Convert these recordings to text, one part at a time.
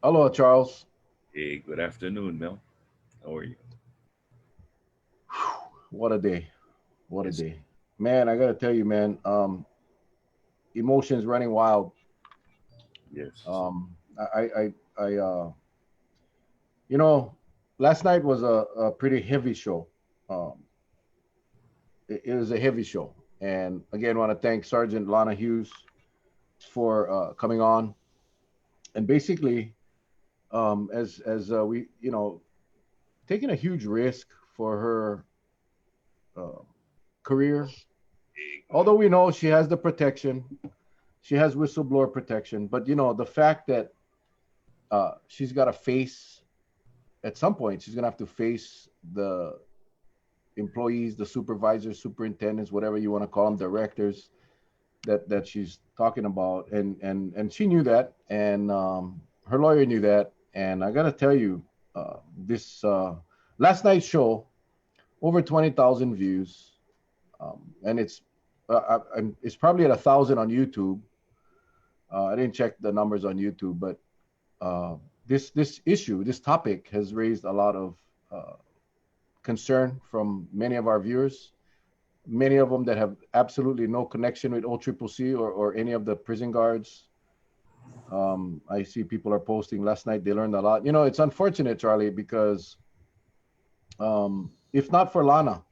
Hello, Charles. Hey, good afternoon, Mel. How are you? What a day. What a Yes, day. Man, I gotta tell you, man, emotions running wild. yes, Um, I you know, last night was a pretty heavy show. Um, it was a heavy show. And again, want to thank Sergeant Lana Hughes for coming on. And basically, as we, taking a huge risk for her uh, career. Although we know she has the protection, she has whistleblower protection, but the fact that she's got to face at some point, she's gonna have to face the employees, the supervisors, superintendents, whatever you want to call them, directors that she's talking about, and she knew that, and her lawyer knew that, and I gotta tell you, this last night's show over 20,000 views, and it's probably at 1,000 on YouTube. I didn't check the numbers on YouTube, but uh, this issue, this topic, has raised a lot of uh, concern from many of our viewers. Many of them that have absolutely no connection with OCCC or any of the prison guards. I see people are posting last night. They learned a lot. It's unfortunate, Charlie, because if not for Lana,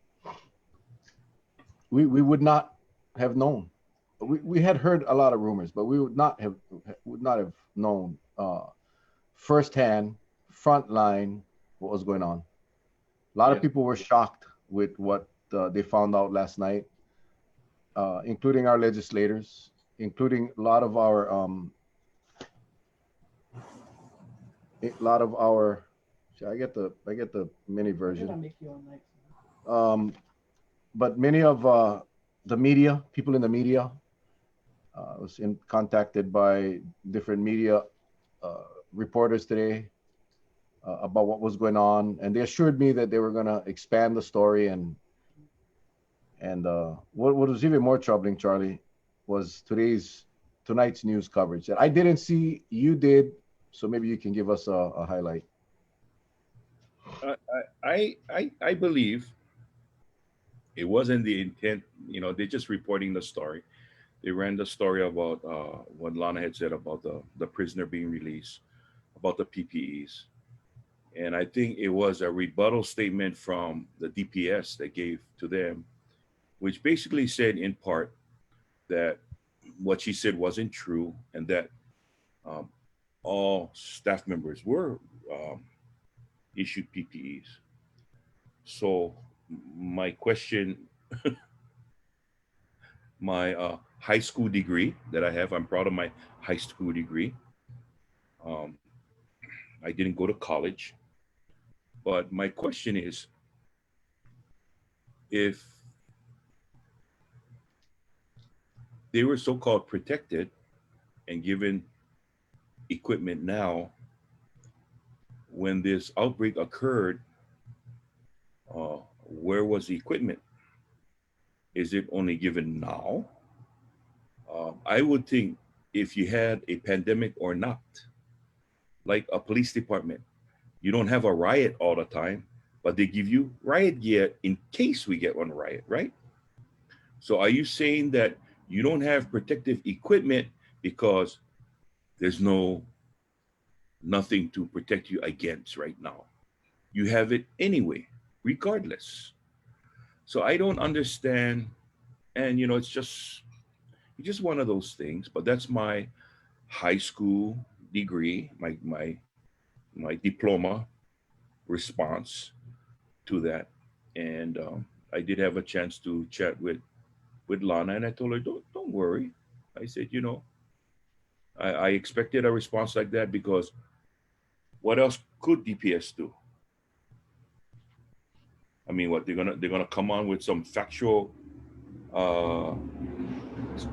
we would not have known. We had heard a lot of rumors, but we would not have known firsthand, front line, what was going on. A lot of yes. people were shocked with what they found out last night, including our legislators, including a lot of our. I get the mini version. Um, but many of the media, people in the media, was contacted by different media uh, reporters today about what was going on, and they assured me that they were going to expand the story. And what was even more troubling, Charlie, was tonight's news coverage that I didn't see. You did, so maybe you can give us a highlight. I believe it wasn't the intent. They're just reporting the story. They ran the story about what Lana had said about the prisoner being released, about the PPEs. And I think it was a rebuttal statement from the DPS that gave to them, which basically said in part that what she said wasn't true and that um, all staff members were um, issued PPEs. So my question, my high school degree that I have, I'm proud of my high school degree. Um, I didn't go to college, but my question is, if they were so-called protected and given equipment now, when this outbreak occurred, where was the equipment? Is it only given now? I would think if you had a pandemic or not, like a police department, you don't have a riot all the time, but they give you riot gear in case we get one riot, right? So are you saying that you don't have protective equipment because there's nothing to protect you against right now? You have it anyway, regardless. So I don't understand, and it's just one of those things. But that's my high school degree, my diploma response to that. And I did have a chance to chat with Lana, and I told her, don't worry. I said, I expected a response like that because what else could DPS do? I mean, what they're gonna come on with some factual. Uh,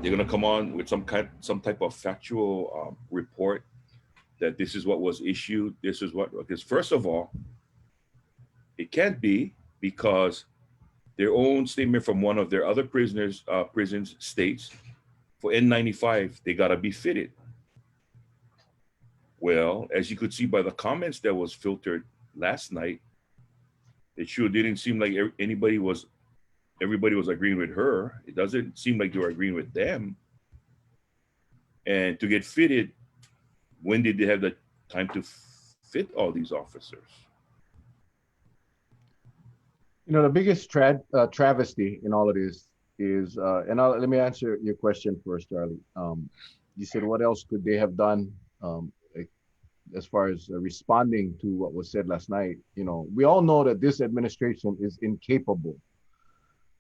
they're gonna come on with some type of factual report that this is what was issued. This is what, because first of all, it can't be because their own statement from one of their other prisons states for N95 they gotta be fitted. Well, as you could see by the comments that was filtered last night, it sure didn't seem like everybody was agreeing with her. It doesn't seem like they were agreeing with them. And to get fitted, when did they have the time to fit all these officers? You know, the biggest travesty in all of this is, let me answer your question first, Charlie. You said, what else could they have done as far as responding to what was said last night? You know, we all know that this administration is incapable.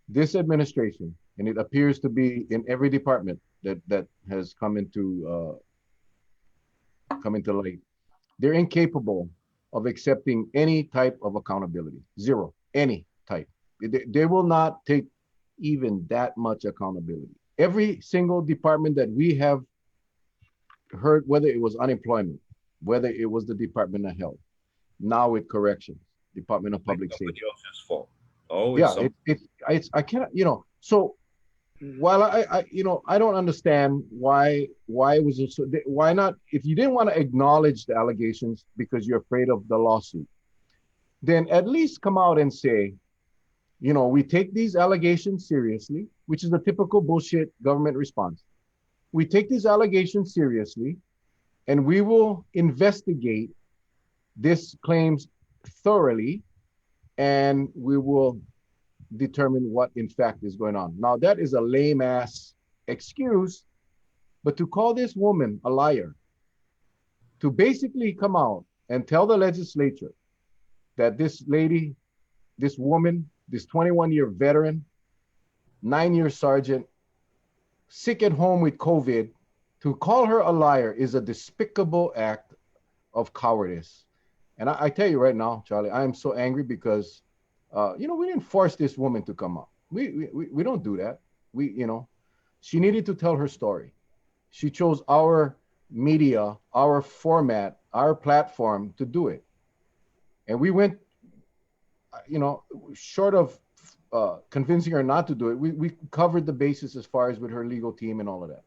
This administration, and it appears to be in every department that has come into light, they're incapable of accepting any type of accountability. Zero, any type. They will not take even that much accountability. Every single department that we have heard, whether it was unemployment, whether it was the Department of Health, now with corrections, Department of Like Public somebody Safety. else's fault. Oh, it's Yeah, some. it's I cannot, you know. So while I don't understand why it was so, why not, if you didn't want to acknowledge the allegations because you're afraid of the lawsuit, then at least come out and say, you know, we take these allegations seriously, which is the typical bullshit government response. We take these allegations seriously and we will investigate this claims thoroughly and we will determine what in fact is going on. Now that is a lame ass excuse, but to call this woman a liar, to basically come out and tell the legislature that this lady, this woman, this 21-year veteran, 9-year sergeant, sick at home with COVID, to call her a liar is a despicable act of cowardice. And I tell you right now, Charlie, I am so angry because, we didn't force this woman to come out. We don't do that. She needed to tell her story. She chose our media, our format, our platform to do it. And we went, short of convincing her not to do it, we covered the basis as far as with her legal team and all of that.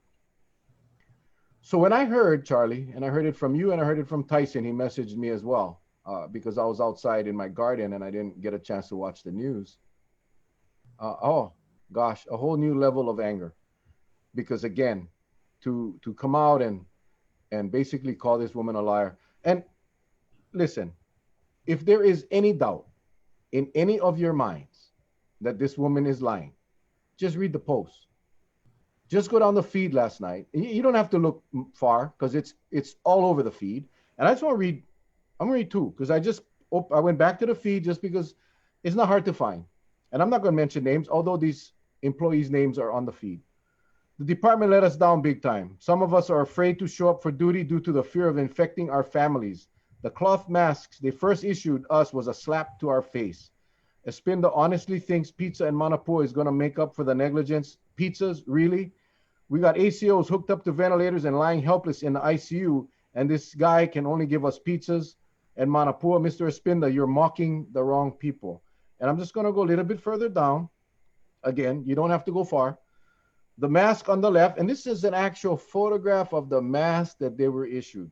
So when I heard, Charlie, and I heard it from you and I heard it from Tyson, he messaged me as well, because I was outside in my garden and I didn't get a chance to watch the news. Oh gosh, a whole new level of anger. Because again, to come out and basically call this woman a liar. And listen, if there is any doubt in any of your minds that this woman is lying, just read the post. Just go down the feed last night. You don't have to look far because it's all over the feed. And I just want to read. I'm gonna read two because I went back to the feed just because it's not hard to find. And I'm not going to mention names, although these employees' names are on the feed. The department let us down big time. Some of us are afraid to show up for duty due to the fear of infecting our families. The cloth masks they first issued us was a slap to our face. Espinda honestly thinks pizza and Manapua is going to make up for the negligence. Pizzas, really? We got ACOs hooked up to ventilators and lying helpless in the ICU, and this guy can only give us pizzas and Manapua. Mr. Espinda, you're mocking the wrong people. And I'm just going to go a little bit further down. Again, you don't have to go far. The mask on the left, and this is an actual photograph of the mask that they were issued.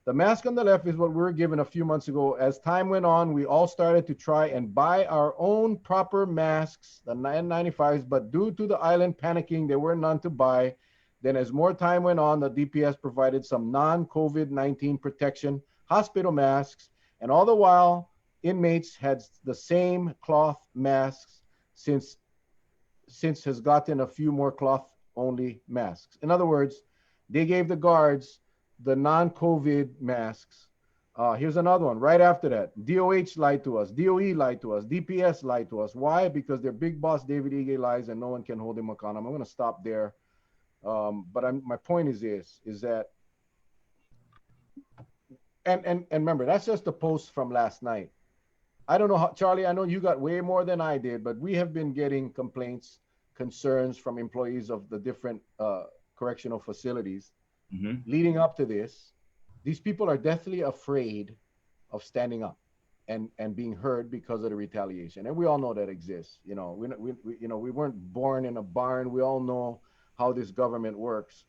The mask on the left is what we were given a few months ago. As time went on, we all started to try and buy our own proper masks, the N95s, but due to the island panicking, there were none to buy. Then as more time went on, the DPS provided some non-COVID-19 protection, hospital masks, and all the while, inmates had the same cloth masks since has gotten a few more cloth-only masks. In other words, they gave the guards the non-COVID masks. Here's another one right after that. DOH lied to us. DOE lied to us. DPS lied to us. Why? Because their big boss, David Ige, lies and no one can hold him accountable. I'm going to stop there. My point is this, is that, and remember, that's just the post from last night. I don't know how, Charlie, I know you got way more than I did, but we have been getting complaints, concerns from employees of the different correctional facilities leading up to this. These people are deathly afraid of standing up and being heard because of the retaliation. And we all know that exists. We weren't born in a barn. We all know how this government works.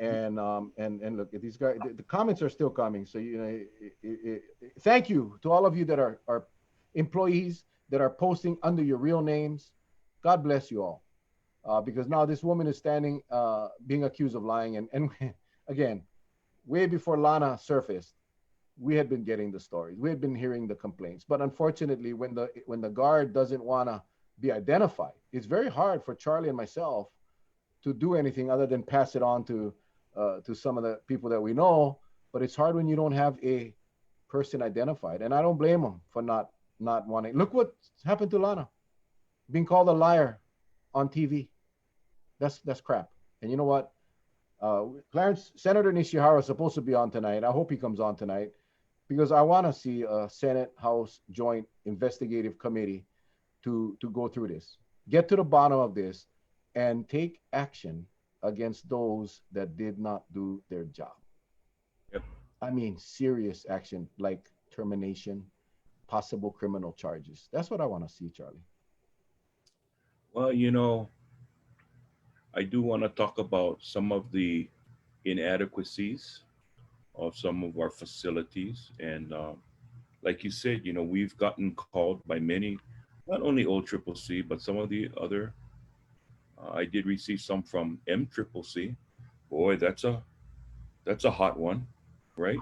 And look at these guys. The comments are still coming. So thank you to all of you that are employees that are posting under your real names. God bless you all, because now this woman is standing, being accused of lying, and again, way before Lana surfaced, we had been getting the stories. We had been hearing the complaints. But unfortunately, when the guard doesn't want to be identified, it's very hard for Charlie and myself to do anything other than pass it on to some of the people that we know. But it's hard when you don't have a person identified, and I don't blame them for not wanting. Look what happened to Lana, being called a liar on TV. That's crap. And you know what? Senator Nishihara is supposed to be on tonight. I hope he comes on tonight, because I want to see a Senate House Joint Investigative Committee to go through this, get to the bottom of this, and take action against those that did not do their job. Yep. I mean, serious action like termination, possible criminal charges. That's what I want to see, Charlie. Well, I do want to talk about some of the inadequacies of some of our facilities. And like you said, we've gotten called by many, not only OCCC, but some of the other. I did receive some from MCCC. Boy, that's a hot one, right?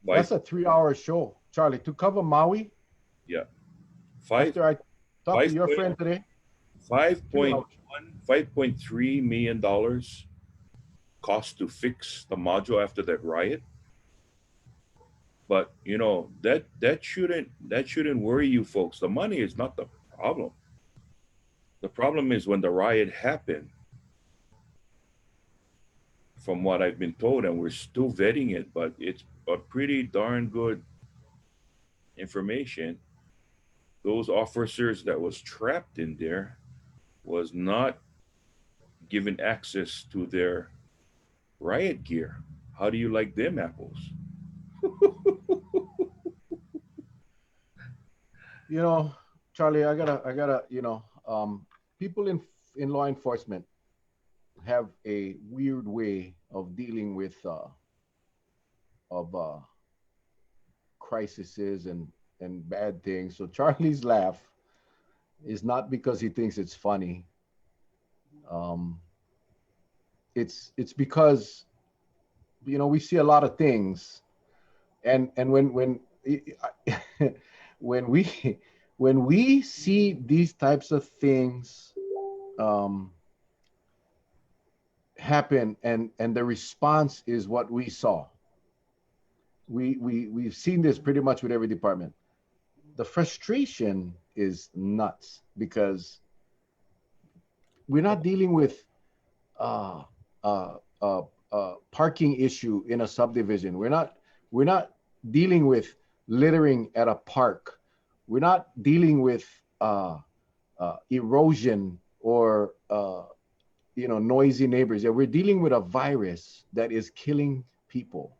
That's Five, a 3 hour show, Charlie, to cover Maui. yeah, five, After I talked to five your point, friend today, five 3 hours. point one, $5.3 million cost to fix the module after that riot. But that shouldn't worry you folks. The money is not the problem. The problem is when the riot happened, from what I've been told, and we're still vetting it, but it's a pretty darn good information. Those officers that was trapped in there was not given access to their riot gear. How do you like them apples? You know, Charlie, I gotta, people in law enforcement have a weird way of dealing with of crises and bad things. So Charlie's laugh is not because he thinks it's funny. Um, it's because we see a lot of things, and when when we when we see these types of things um, happen, and the response is what we saw. We've seen this pretty much with every department. The frustration is nuts because we're not dealing with uh, parking issue in a subdivision. We're not dealing with littering at a park. We're not dealing with erosion or noisy neighbors. Yeah, we're dealing with a virus that is killing people.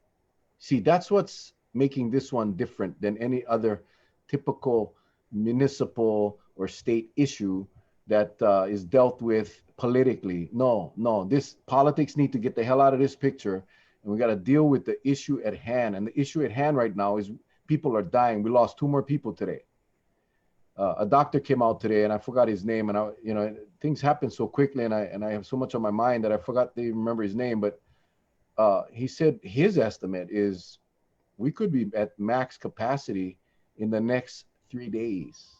See, that's what's making this one different than any other typical municipal or state issue that is dealt with politically. No, no, this politics need to get the hell out of this picture, and we got to deal with the issue at hand. And the issue at hand right now is people are dying. We lost two more people today. A doctor came out today, and I forgot his name. And things happen so quickly, and I have so much on my mind that I forgot to remember his name. But he said his estimate is we could be at max capacity in the next 3 days.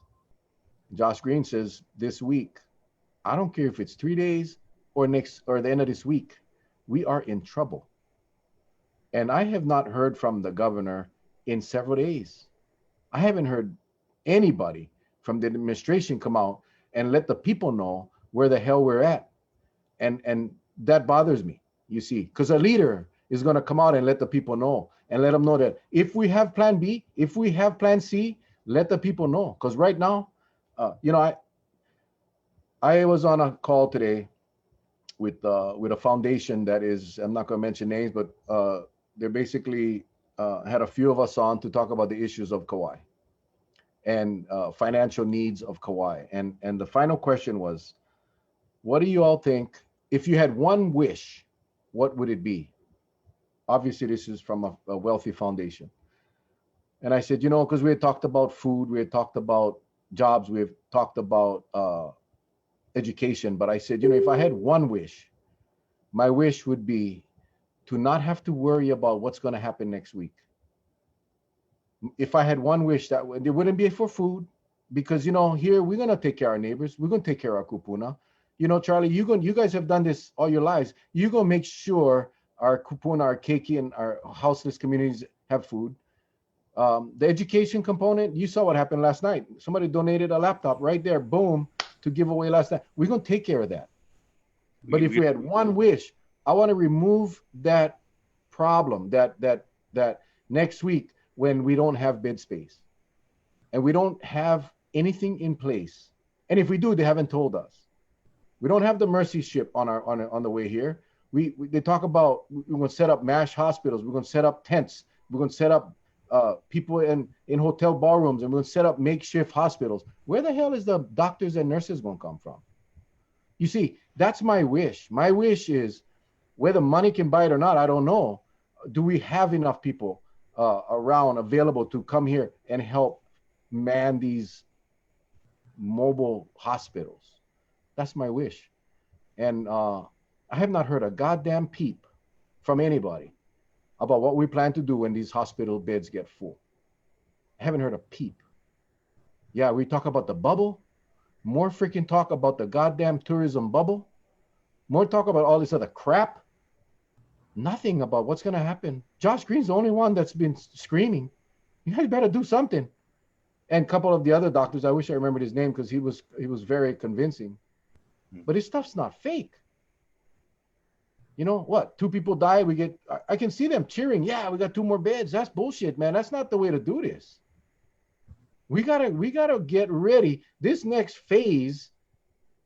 Josh Green says this week. I don't care if it's 3 days or the end of this week. We are in trouble. And I have not heard from the governor in several days. I haven't heard anybody from the administration come out and let the people know where the hell we're at. And that bothers me, you see, because a leader is going to come out and let the people know and let them know that if we have plan B, if we have plan C, let the people know. Because right now, I was on a call today with a foundation that is, I'm not going to mention names, but they're basically had a few of us on to talk about the issues of Kauai and financial needs of Kauai. And the final question was, what do you all think if you had one what would it be? Obviously, this is from a wealthy foundation. And I said, because we had talked about food, we had talked about jobs, we have talked about education. But I said, if I had one wish, my wish would be to not have to worry about what's going to happen next week. If I had one wish, that it wouldn't be for food, because here we're going to take care of our neighbors, we're going to take care of our kupuna. Charlie, you guys have done this all your lives. You're going to make sure our kupuna, our keiki, and our houseless communities have food. The education component, you saw what happened last night. Somebody donated a laptop right there, boom, to give away last night. We're going to take care of that. But if we had one wish, I want to remove that problem that next week when we don't have bed space and we don't have anything in place. And if we do, they haven't told us. We don't have the mercy ship on the way here. They talk about we're going to set up MASH hospitals. We're going to set up tents. We're going to set up people in hotel ballrooms, and we're going to set up makeshift hospitals. Where the hell is the doctors and nurses going to come from? You see, that's my wish. My wish is, whether money can buy it or not, I don't know. Do we have enough people around available to come here and help man these mobile hospitals? That's my wish. And I have not heard a goddamn peep from anybody about what we plan to do when these hospital beds get full. I haven't heard a peep. Yeah, we talk about the bubble. More freaking talk about the goddamn tourism bubble. More talk about all this other crap. Nothing about what's going to happen. Josh Green's the only one that's been screaming, you guys better do something. And a couple of the other doctors, I wish I remembered his name because he was very convincing. But his stuff's not fake. What? 2 people die. I can see them cheering. Yeah, we got 2 more beds. That's bullshit, man. That's not the way to do this. We gotta get ready. This next phase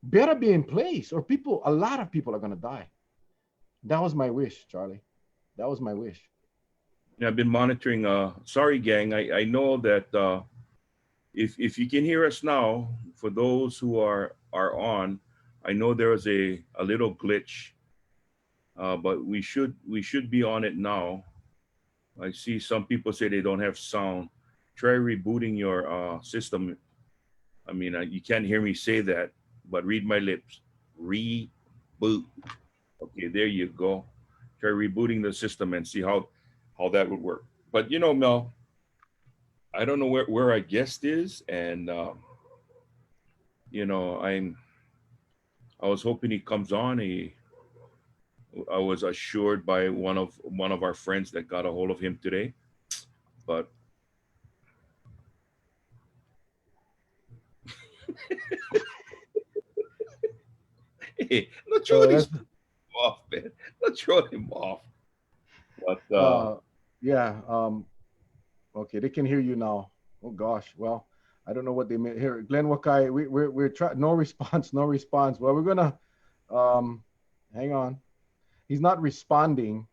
better be in place, or a lot of people are gonna die. That was my wish, Charlie. That was my wish. Yeah, I've been monitoring. Sorry, gang. I know that if you can hear us now, for those who are on, I know there was a little glitch, but we should be on it now. I see some people say they don't have sound. Try rebooting your system. I mean, you can't hear me say that, but read my lips. Reboot. Okay, there you go. Try rebooting the system and see how that would work. But Mel, I don't know where our guest is, and I was hoping he comes on. I was assured by one of our friends that got a hold of him today, but hey, let's throw this off, man. Let's throw him off. But yeah. Okay, they can hear you now. Oh gosh. Well, I don't know what they meant here. Glenn Wakai, we're trying. No response. No response. Well, we're gonna hang on. He's not responding.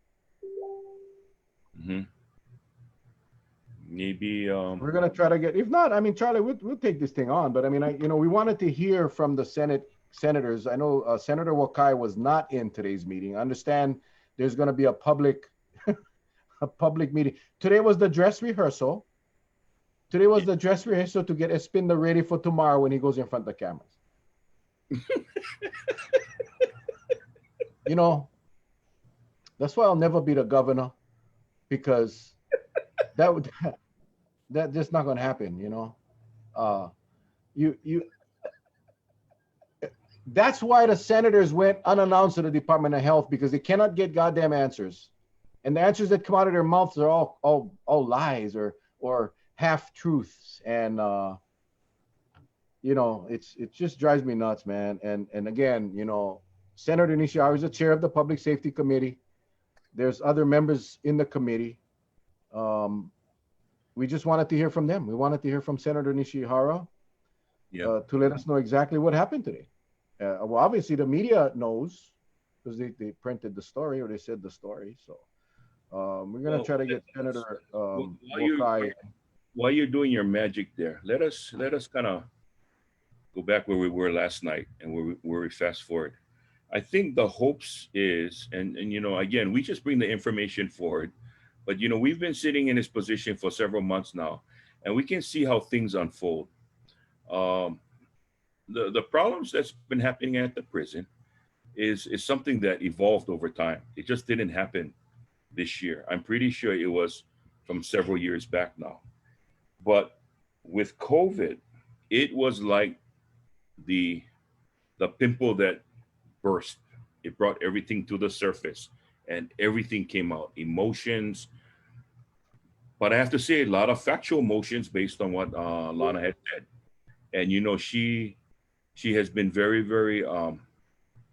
Mm-hmm. Maybe we're gonna try to get. If not, I mean, Charlie, we'll take this thing on. But I mean, we wanted to hear from the senators. I know Senator Wakai was not in today's meeting. I understand there's going to be a public meeting. Today was the dress rehearsal. Today was the dress rehearsal to get Espinda ready for tomorrow when he goes in front of the cameras. That's why I'll never be the governor, because that just not going to happen. That's why the senators went unannounced to the Department of Health, because they cannot get goddamn answers. And the answers that come out of their mouths are all lies or half truths. And it just drives me nuts, man. And again, Senator Nishihara is the chair of the Public Safety Committee. There's other members in the committee. We just wanted to hear from them. We wanted to hear from Senator Nishihara to let us know exactly what happened today. Well, obviously the media knows, because they printed the story, or they said the story. So we're going to try to get Senator while you're doing your magic there, let us kind of go back where we were last night and where we fast forward. I think the hopes is, and again, we just bring the information forward, but we've been sitting in this position for several months now, and we can see how things unfold. Um, the problems that's been happening at the prison is something that evolved over time. It just didn't happen this year. I'm pretty sure it was from several years back now. But with COVID, it was like the the pimple that burst. It brought everything to the surface, and everything came out. Emotions, but I have to say, a lot of factual emotions based on what Lana had said. And she has been very, very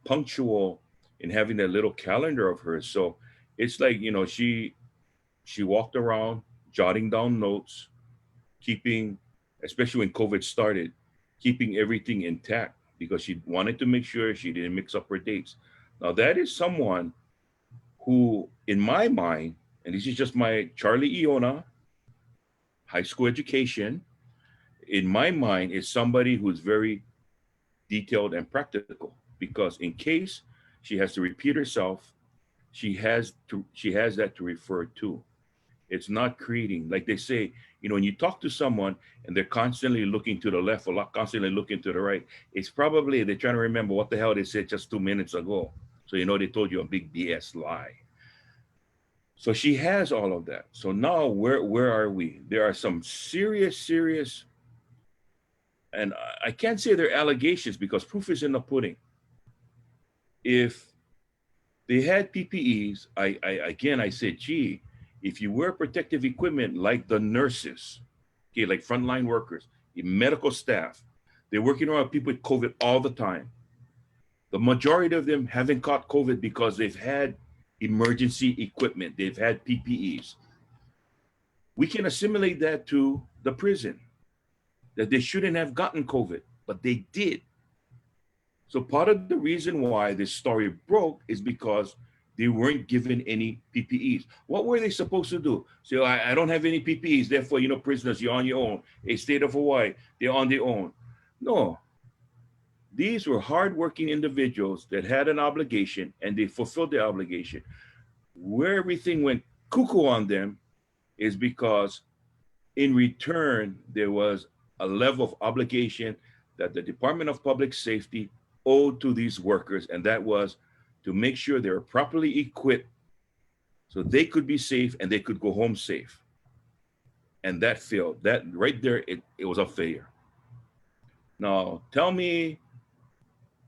punctual in having that little calendar of hers. So it's like she walked around jotting down notes, keeping, especially when COVID started, keeping everything intact because she wanted to make sure she didn't mix up her dates. Now that is someone who, in my mind, and this is just my Charlie Iona high school education, in my mind, is somebody who's very detailed and practical because in case she has to repeat herself, she has that to refer to. It's not creating, like they say, when you talk to someone and they're constantly looking to the left or constantly looking to the right, it's probably they're trying to remember what the hell they said just 2 minutes ago. So they told you a big BS lie. So she has all of that. So now where are we? There are some serious, and I can't say they're allegations because proof is in the pudding. If they had PPEs, I said, gee, if you wear protective equipment like the nurses, okay, like frontline workers, the medical staff, they're working around people with COVID all the time. The majority of them haven't caught COVID because they've had emergency equipment, they've had PPEs. We can assimilate that to the prison, that they shouldn't have gotten COVID, but they did. So part of the reason why this story broke is because they weren't given any PPEs. What were they supposed to do? So I don't have any PPEs, therefore, prisoners, you're on your own. A state of Hawaii, they're on their own. No, these were hardworking individuals that had an obligation and they fulfilled their obligation. Where everything went cuckoo on them is because in return, there was a level of obligation that the Department of Public Safety owed to these workers, and that was to make sure they were properly equipped so they could be safe and they could go home safe. And that failed. That right there, it was a failure. Now, tell me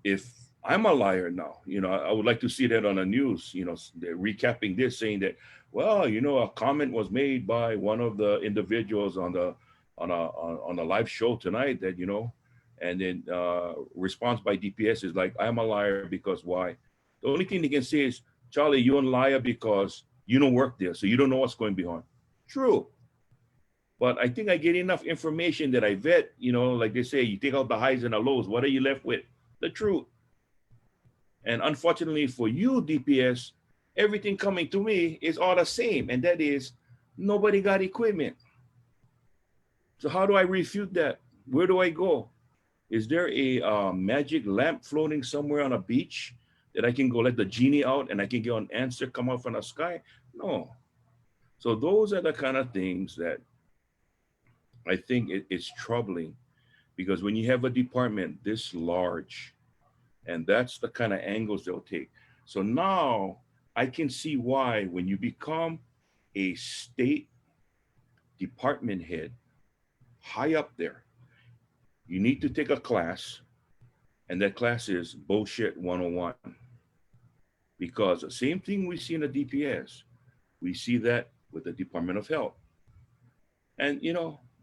if I'm a liar now. I would like to see that on the news, recapping this, saying that, well, a comment was made by one of the individuals on a live show tonight that, and then response by DPS is like, I'm a liar because why? The only thing they can say is, Charlie, you're a liar because you don't work there, so you don't know what's going behind. True. But I think I get enough information that I vet, like they say, you take out the highs and the lows. What are you left with? The truth. And unfortunately for you, DPS, everything coming to me is all the same. And that is, nobody got equipment. So how do I refute that? Where do I go? Is there a magic lamp floating somewhere on a beach that I can go let the genie out and I can get an answer come out from the sky? No. So those are the kind of things that I think it's troubling, because when you have a department this large, and that's the kind of angles they'll take. So now I can see why when you become a state department head high up there, you need to take a class, and that class is bullshit 101. Because the same thing we see in the DPS, we see that with the Department of Health. And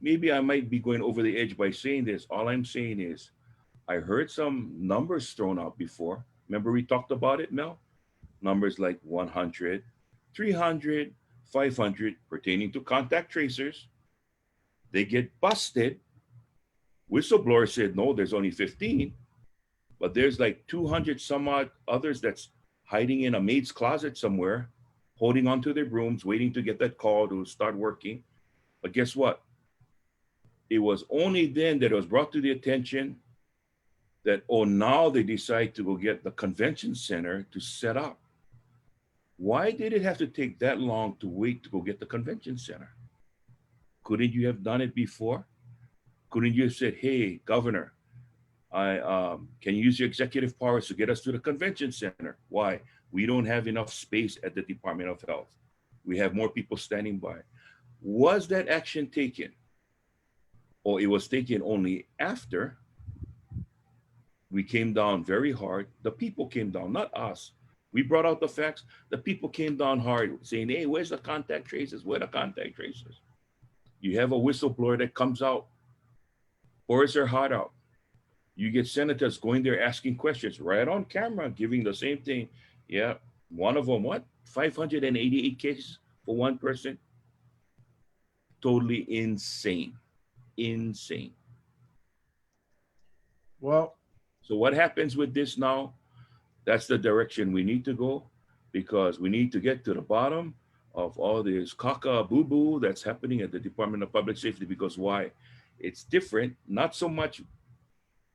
maybe I might be going over the edge by saying this. All I'm saying is I heard some numbers thrown out before. Remember we talked about it, Mel? Numbers like 100, 300, 500 pertaining to contact tracers. They get busted. Whistleblower said, no, there's only 15. But there's like 200 some odd others that's hiding in a maid's closet somewhere, holding onto their brooms, waiting to get that call to start working. But guess what? It was only then that it was brought to the attention that, oh, now they decide to go get the convention center to set up. Why did it have to take that long to wait to go get the convention center? Couldn't you have done it before? Couldn't you have said, hey, governor, I can you use your executive powers to get us to the convention center? Why? We don't have enough space at the Department of Health. We have more people standing by. Was that action taken? Or it was taken only after we came down very hard. The people came down, not us. We brought out the facts. The people came down hard saying, hey, where's the contact tracers? Where are the contact tracers? You have a whistleblower that comes out, pours their heart out. You get senators going there asking questions right on camera, giving the same thing. Yeah, one of them, what? 588 cases for one person? Totally insane. Insane. Well, So what happens with this now? That's the direction we need to go, because we need to get to the bottom of all this caca boo boo that's happening at the Department of Public Safety. Because why? It's different, not so much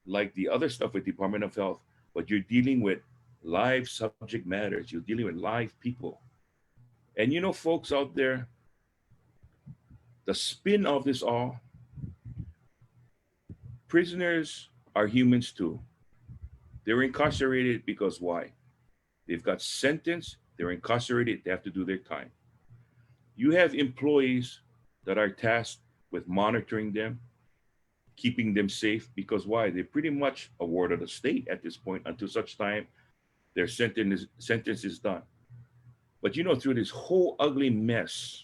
like the other stuff with Department of Health, but you're dealing with live subject matters. You're dealing with live people. And you know, folks out there, the spin of this all, prisoners are humans too. They're incarcerated because why? They've got sentenced, they're incarcerated, they have to do their time. You have employees that are tasked with monitoring them, keeping them safe, because why? They're pretty much a ward of the state at this point until such time their sentence is done. But you know, through this whole ugly mess,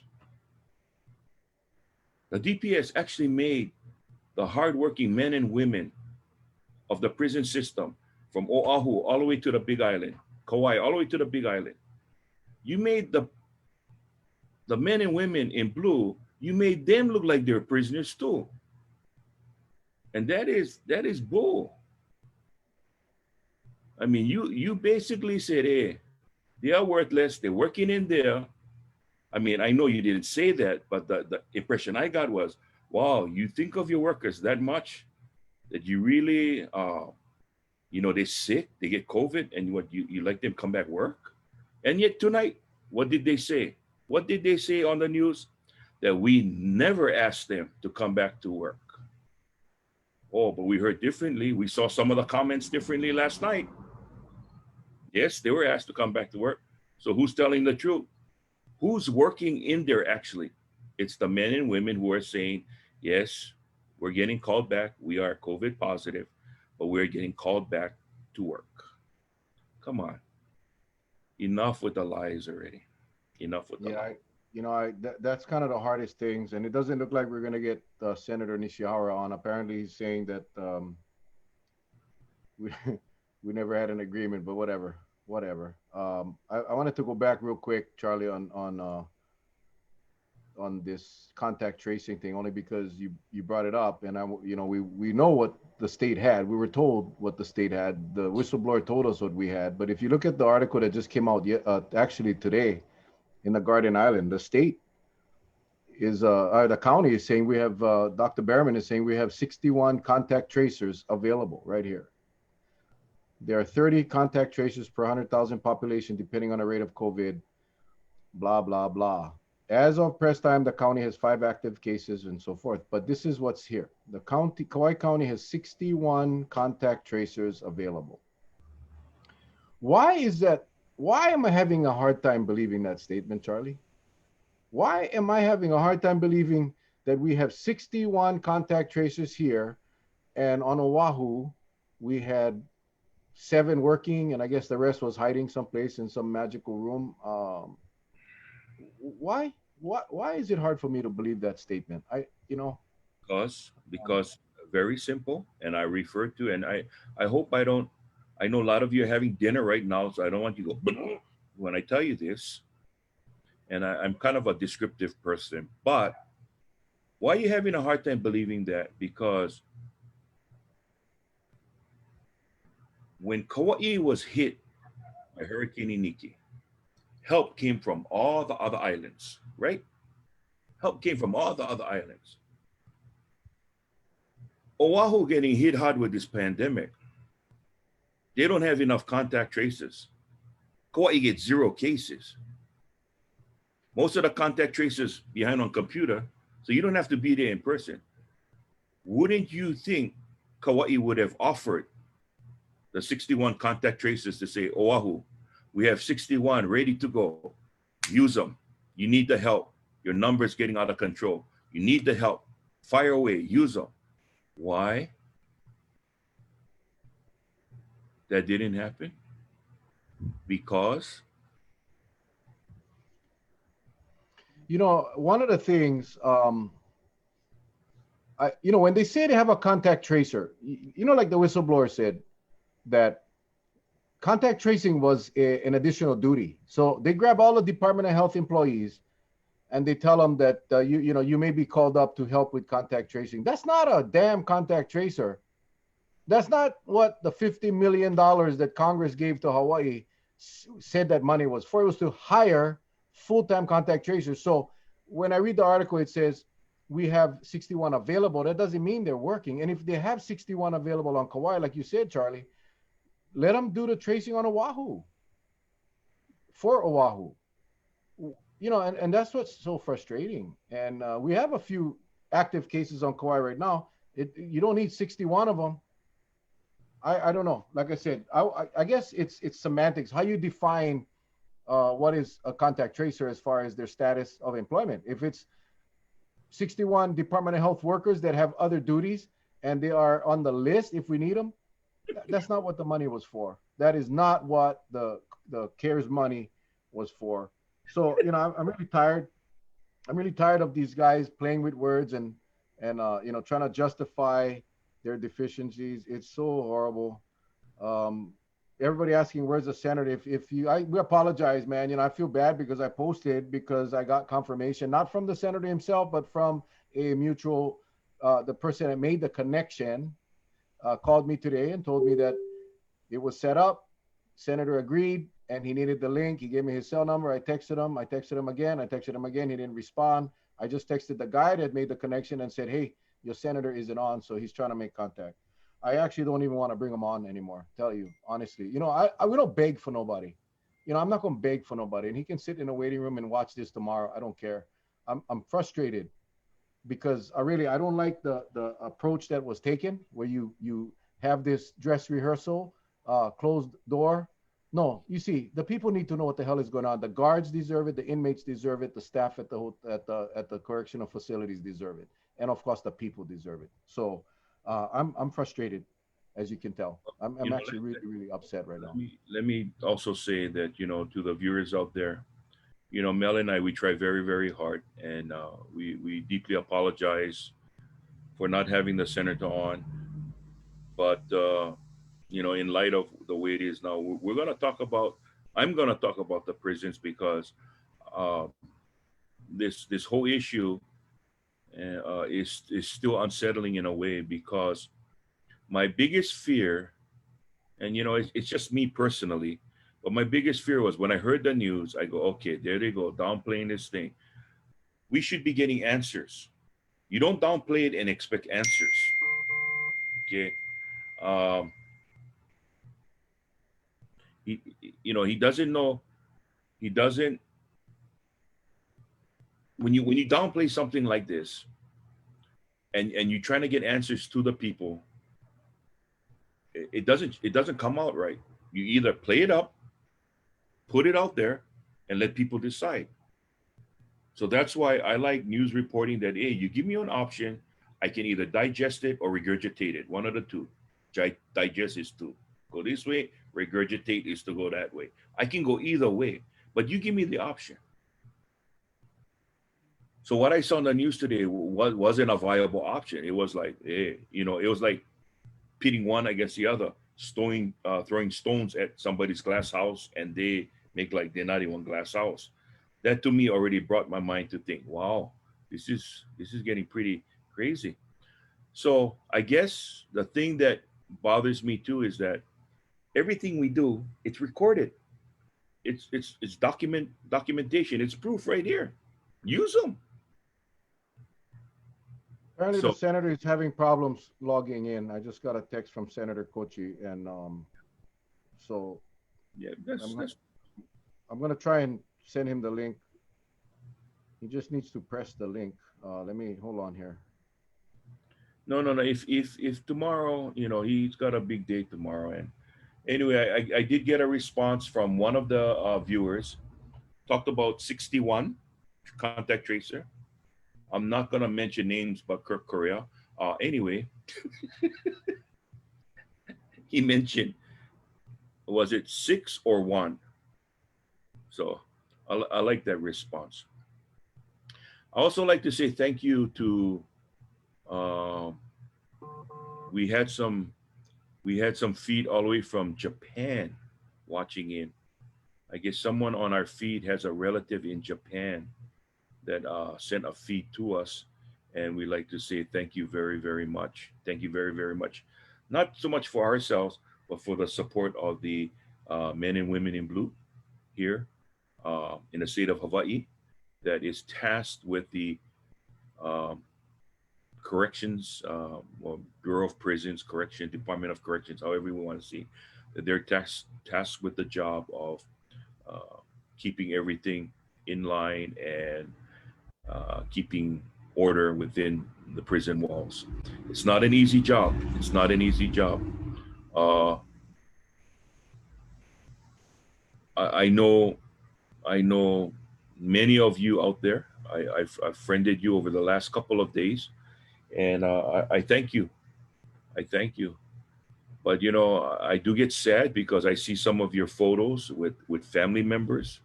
the DPS actually made the hardworking men and women of the prison system from Oahu all the way to the Big Island, Kauai, all the way to the Big Island. You made the men and women in blue, you made them look like they're prisoners too. And that is bull. I mean, you basically said, hey, they are worthless, they're working in there. I mean, I know you didn't say that, but the impression I got was, wow, you think of your workers that much that you really, they're sick, they get COVID, and what you let them come back work? And yet tonight, what did they say? What did they say on the news? That we never asked them to come back to work. Oh, but we heard differently. We saw some of the comments differently last night. Yes, they were asked to come back to work. So who's telling the truth? Who's working in there actually? It's the men and women who are saying, yes, we're getting called back. We are COVID positive, but we're getting called back to work. Come on. Enough with the lies already. Enough with the yeah, lies. that's kind of the hardest things, and it doesn't look like we're going to get Senator Nishihara on. Apparently, he's saying that we we never had an agreement, but whatever. I wanted to go back real quick, Charlie, on this contact tracing thing, only because you brought it up, and we know what the state had. We were told what the state had. The whistleblower told us what we had. But if you look at the article that just came out actually today in the Garden Island, the state is the county is saying we have Dr. Behrman is saying we have 61 contact tracers available right here. There are 30 contact tracers per 100,000 population, depending on the rate of COVID, blah, blah, blah. As of press time, the county has 5 active cases and so forth. But this is what's here. The Kauai County has 61 contact tracers available. Why is that? Why am I having a hard time believing that statement, Charlie? Why am I having a hard time believing that we have 61 contact tracers here, and on Oahu, we had 7 working, and I guess the rest was hiding someplace in some magical room? Why is it hard for me to believe that statement? Because very simple, and I refer to, and I hope I don't. I know a lot of you are having dinner right now, so I don't want you to go when I tell you this. And I'm kind of a descriptive person, but why are you having a hard time believing that? Because when Kauai was hit by Hurricane Iniki, help came from all the other islands, right? Help came from all the other islands. Oahu getting hit hard with this pandemic. They don't have enough contact tracers. Kauai gets 0 cases. Most of the contact tracers behind on computer, so you don't have to be there in person. Wouldn't you think Kauai would have offered the 61 contact tracers to say, Oahu, we have 61 ready to go. Use them. You need the help. Your number's getting out of control. You need the help. Fire away. Use them. Why? That didn't happen? Because You know, one of the things, when they say they have a contact tracer, like the whistleblower said, that contact tracing was an additional duty. So they grab all the Department of Health employees and they tell them that you may be called up to help with contact tracing. That's not a damn contact tracer. That's not what the $50 million that Congress gave to Hawaii said that money was for. It was to hire full-time contact tracers. So when I read the article, it says we have 61 available. That doesn't mean they're working. And if they have 61 available on Kauai, like you said, Charlie, let them do the tracing on Oahu for Oahu. And that's what's so frustrating. And we have a few active cases on Kauai right now. You don't need 61 of them. I don't know. Like I said, I guess it's semantics. How you define what is a contact tracer as far as their status of employment. If it's 61 Department of Health workers that have other duties and they are on the list if we need them, that's not what the money was for. That is not what the CARES money was for. So, I'm really tired. I'm really tired of these guys playing with words and trying to justify their deficiencies. It's so horrible. Everybody asking where's the senator. We apologize, man. I feel bad because I posted because I got confirmation not from the senator himself, but from a mutual. The person that made the connection called me today and told me that it was set up. Senator agreed, and he needed the link. He gave me his cell number. I texted him. I texted him again. He didn't respond. I just texted the guy that made the connection and said, "Hey, your senator isn't on, so he's trying to make contact." I actually don't even want to bring him on anymore. Tell you honestly, we don't beg for nobody. I'm not going to beg for nobody, and he can sit in a waiting room and watch this tomorrow. I don't care. I'm frustrated because I don't like the approach that was taken, where you have this dress rehearsal, closed door. No, you see, the people need to know what the hell is going on. The guards deserve it. The inmates deserve it. The staff at the correctional facilities deserve it, and of course, the people deserve it. So. I'm frustrated, as you can tell. I'm actually really, really upset right now. Let me also say that, to the viewers out there, Mel and I, we try very, very hard, and we deeply apologize for not having the senator on. But, in light of the way it is now, I'm going to talk about the prisons because uh, this whole issue is still unsettling in a way because my biggest fear, and it's just me personally, but my biggest fear was when I heard the news, I go, okay, there they go, downplaying this thing. We should be getting answers. You don't downplay it and expect answers. Okay. Um, he doesn't know. He doesn't. When you downplay something like this, and you're trying to get answers to the people, it doesn't come out right. You either play it up, put it out there, and let people decide. So that's why I like news reporting that, hey, you give me an option, I can either digest it or regurgitate it. One of the two. Digest is to go this way, regurgitate is to go that way. I can go either way, but you give me the option. So what I saw on the news today wasn't a viable option. It was like, hey, it was like pitting one against the other, throwing stones at somebody's glass house, and they make like they're not even glass house. That to me already brought my mind to think, wow, this is getting pretty crazy. So I guess the thing that bothers me too is that everything we do, it's recorded. It's documentation. It's proof right here. Use them. Apparently, the So senator is having problems logging in. I just got a text from Senator Kochi, and So Yeah, I'm gonna that's I'm gonna try and send him the link. He just needs to press the link. Let me hold on here. no. If tomorrow, he's got a big day tomorrow, and anyway, I did get a response from one of the viewers. Talked about 61 contact tracer. I'm not gonna mention names, but Kirk Korea. Anyway, he mentioned, was it 6 or 1? So I like that response. I also like to say thank you to. Uh, we had some feed all the way from Japan watching in. I guess someone on our feed has a relative in Japan that sent a feed to us, and we like to say thank you very, very much. Thank you very, very much. Not so much for ourselves, but for the support of the men and women in blue here in the state of Hawaii that is tasked with the um, corrections, or Bureau of Prisons, Correction, Department of Corrections, however we want to see, that they're tasked with the job of uh, keeping everything in line and keeping order within the prison walls. It's not an easy job. It's not an easy job. Uh, I know, I know many of you out there. I've friended you over the last couple of days, and I thank you. I thank you. But I do get sad because I see some of your photos with family members,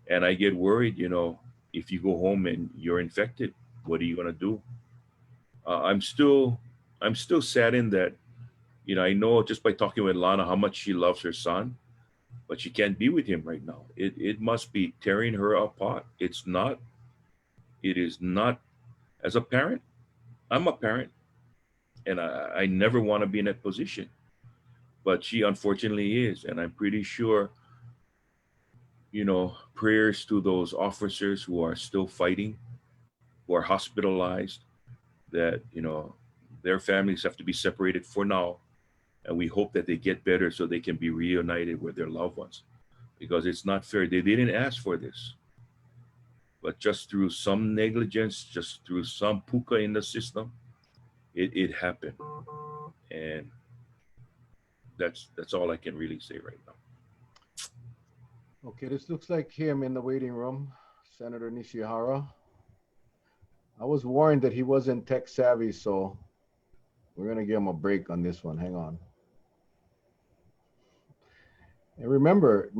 and I get worried. If you go home and you're infected, what are you gonna do? I'm still saddened that I know just by talking with Lana how much she loves her son, but she can't be with him right now. It must be tearing her apart. It's not. It is not. As a parent, I'm a parent, and I never want to be in that position. But she unfortunately is, and I'm pretty sure prayers to those officers who are still fighting, who are hospitalized, that, their families have to be separated for now. And we hope that they get better so they can be reunited with their loved ones. Because it's not fair. They didn't ask for this. But just through some negligence, just through some puka in the system, it happened. And that's all I can really say right now. Okay, this looks like him in the waiting room, Senator Nishihara. I was warned that he wasn't tech savvy, so we're gonna give him a break on this one. Hang on. And remember,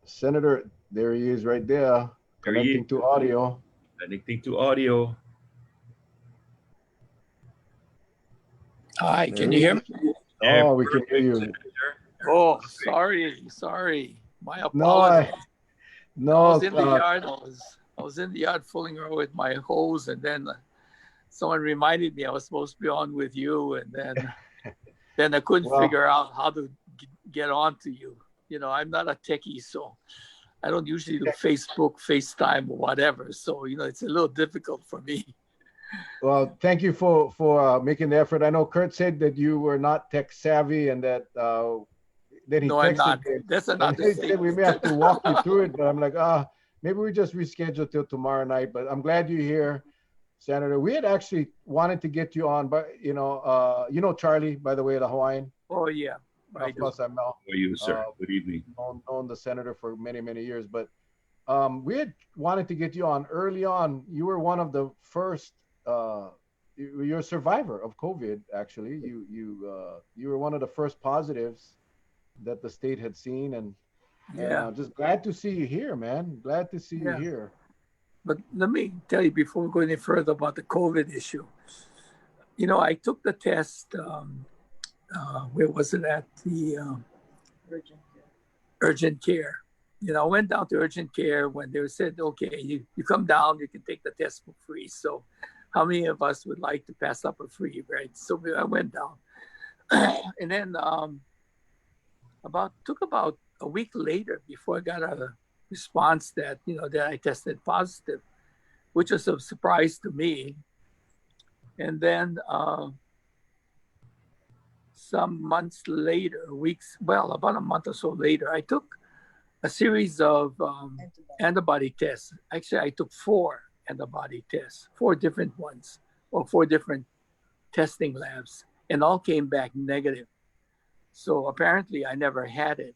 Senator, there he is right there, There he connecting is, to audio. connecting to audio. Hi, There can he you hear is. me? Oh, we can hear Perfect, you. Senator. Oh, Perfect. sorry. My No, apologies. I no, was in the yard. I was in the yard fooling around with my hose, and then someone reminded me I was supposed to be on with you, and then I couldn't well, figure out how to get on to you. I'm not a techie, so I don't usually do Facebook, FaceTime, or whatever. So it's a little difficult for me. well, thank you for making the effort. I know Kurt said that you were not tech savvy, and that then he No, I'm texted not. me, That's and another he said we may statement. have to walk you through it. But I'm like, maybe we just reschedule till tomorrow night. But I'm glad you're here, Senator. We had actually wanted to get you on, but Charlie, by the way, the Hawaiian. Oh yeah, I Of do. course, I know. How are you, sir? Good evening. Known the senator for many, many years, but we had wanted to get you on early on. You were one of the first. You're a survivor of COVID. Actually, you were one of the first positives that the state had seen, and Yeah, just glad to see you here, man. Glad to see you yeah. here. But let me tell you before we go any further about the COVID issue. I took the test. Where was it at? The urgent care. I went down to urgent care when they said, okay, you come down, you can take the test for free. So how many of us would like to pass up for free, right? So I went down. And then took about a week later before I got a response that, that I tested positive, which was a surprise to me. And then some months later, weeks, well, about a month or so later, I took a series of antibody tests. Actually, I took 4 antibody tests, 4 different ones, or 4 different testing labs, and all came back negative. So apparently, I never had it.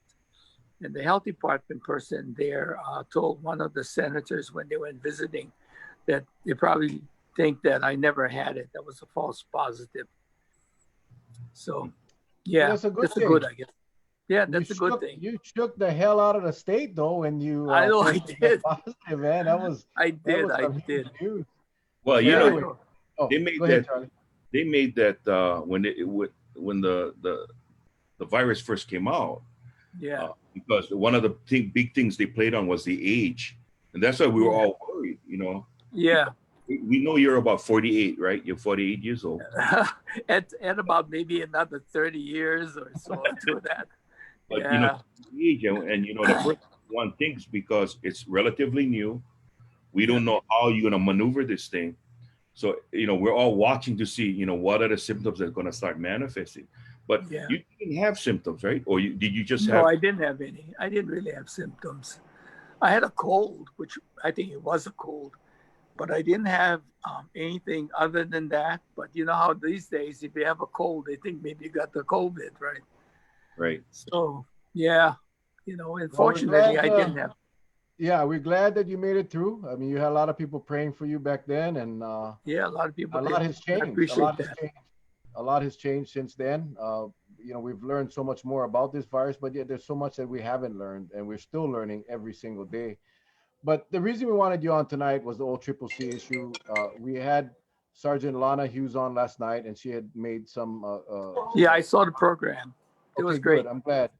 And the health department person there told one of the senators when they went visiting that they probably think that I never had it. That was a false positive. So, yeah, that's a good that's a thing. good, I guess. Yeah, You that's a good shook, thing. you shook the hell out of the state though when you I know I tested did. positive, man. I That did. was I some did. huge news. Well, But Yeah, I anyway, know. oh, they made go ahead, that. Charlie. They made that when the virus first came out. Yeah. Because one of the big things they played on was the age, and that's why we were all worried. Yeah. We know you're about 48, right? You're 48 years old. at about maybe another 30 years or so after that. But Yeah. age and the first one thinks because it's relatively new, we Yeah. don't know how you're gonna maneuver this thing. So we're all watching to see what are the symptoms that are gonna start manifesting. But Yeah. you didn't have symptoms, right? Or did you just No, have? I didn't have any. I didn't really have symptoms. I had a cold, which I think it was a cold, but I didn't have anything other than that. But you know how these days, if you have a cold, they think maybe you got the COVID, right? Right. So, yeah, Well, we're unfortunately, glad. I didn't have. Yeah, we're glad that you made it through. I mean, you had a lot of people praying for you back then, and Yeah, a lot of people a lot did. has I changed. A appreciate lot has that. changed. A lot has changed since then. We've learned so much more about this virus, but yet there's so much that we haven't learned, and we're still learning every single day. But the reason we wanted you on tonight was the old Triple C issue. We had Sergeant Lana Hughes on last night, and she had made some. Yeah, I saw the program. It was Okay, great. good. I'm glad.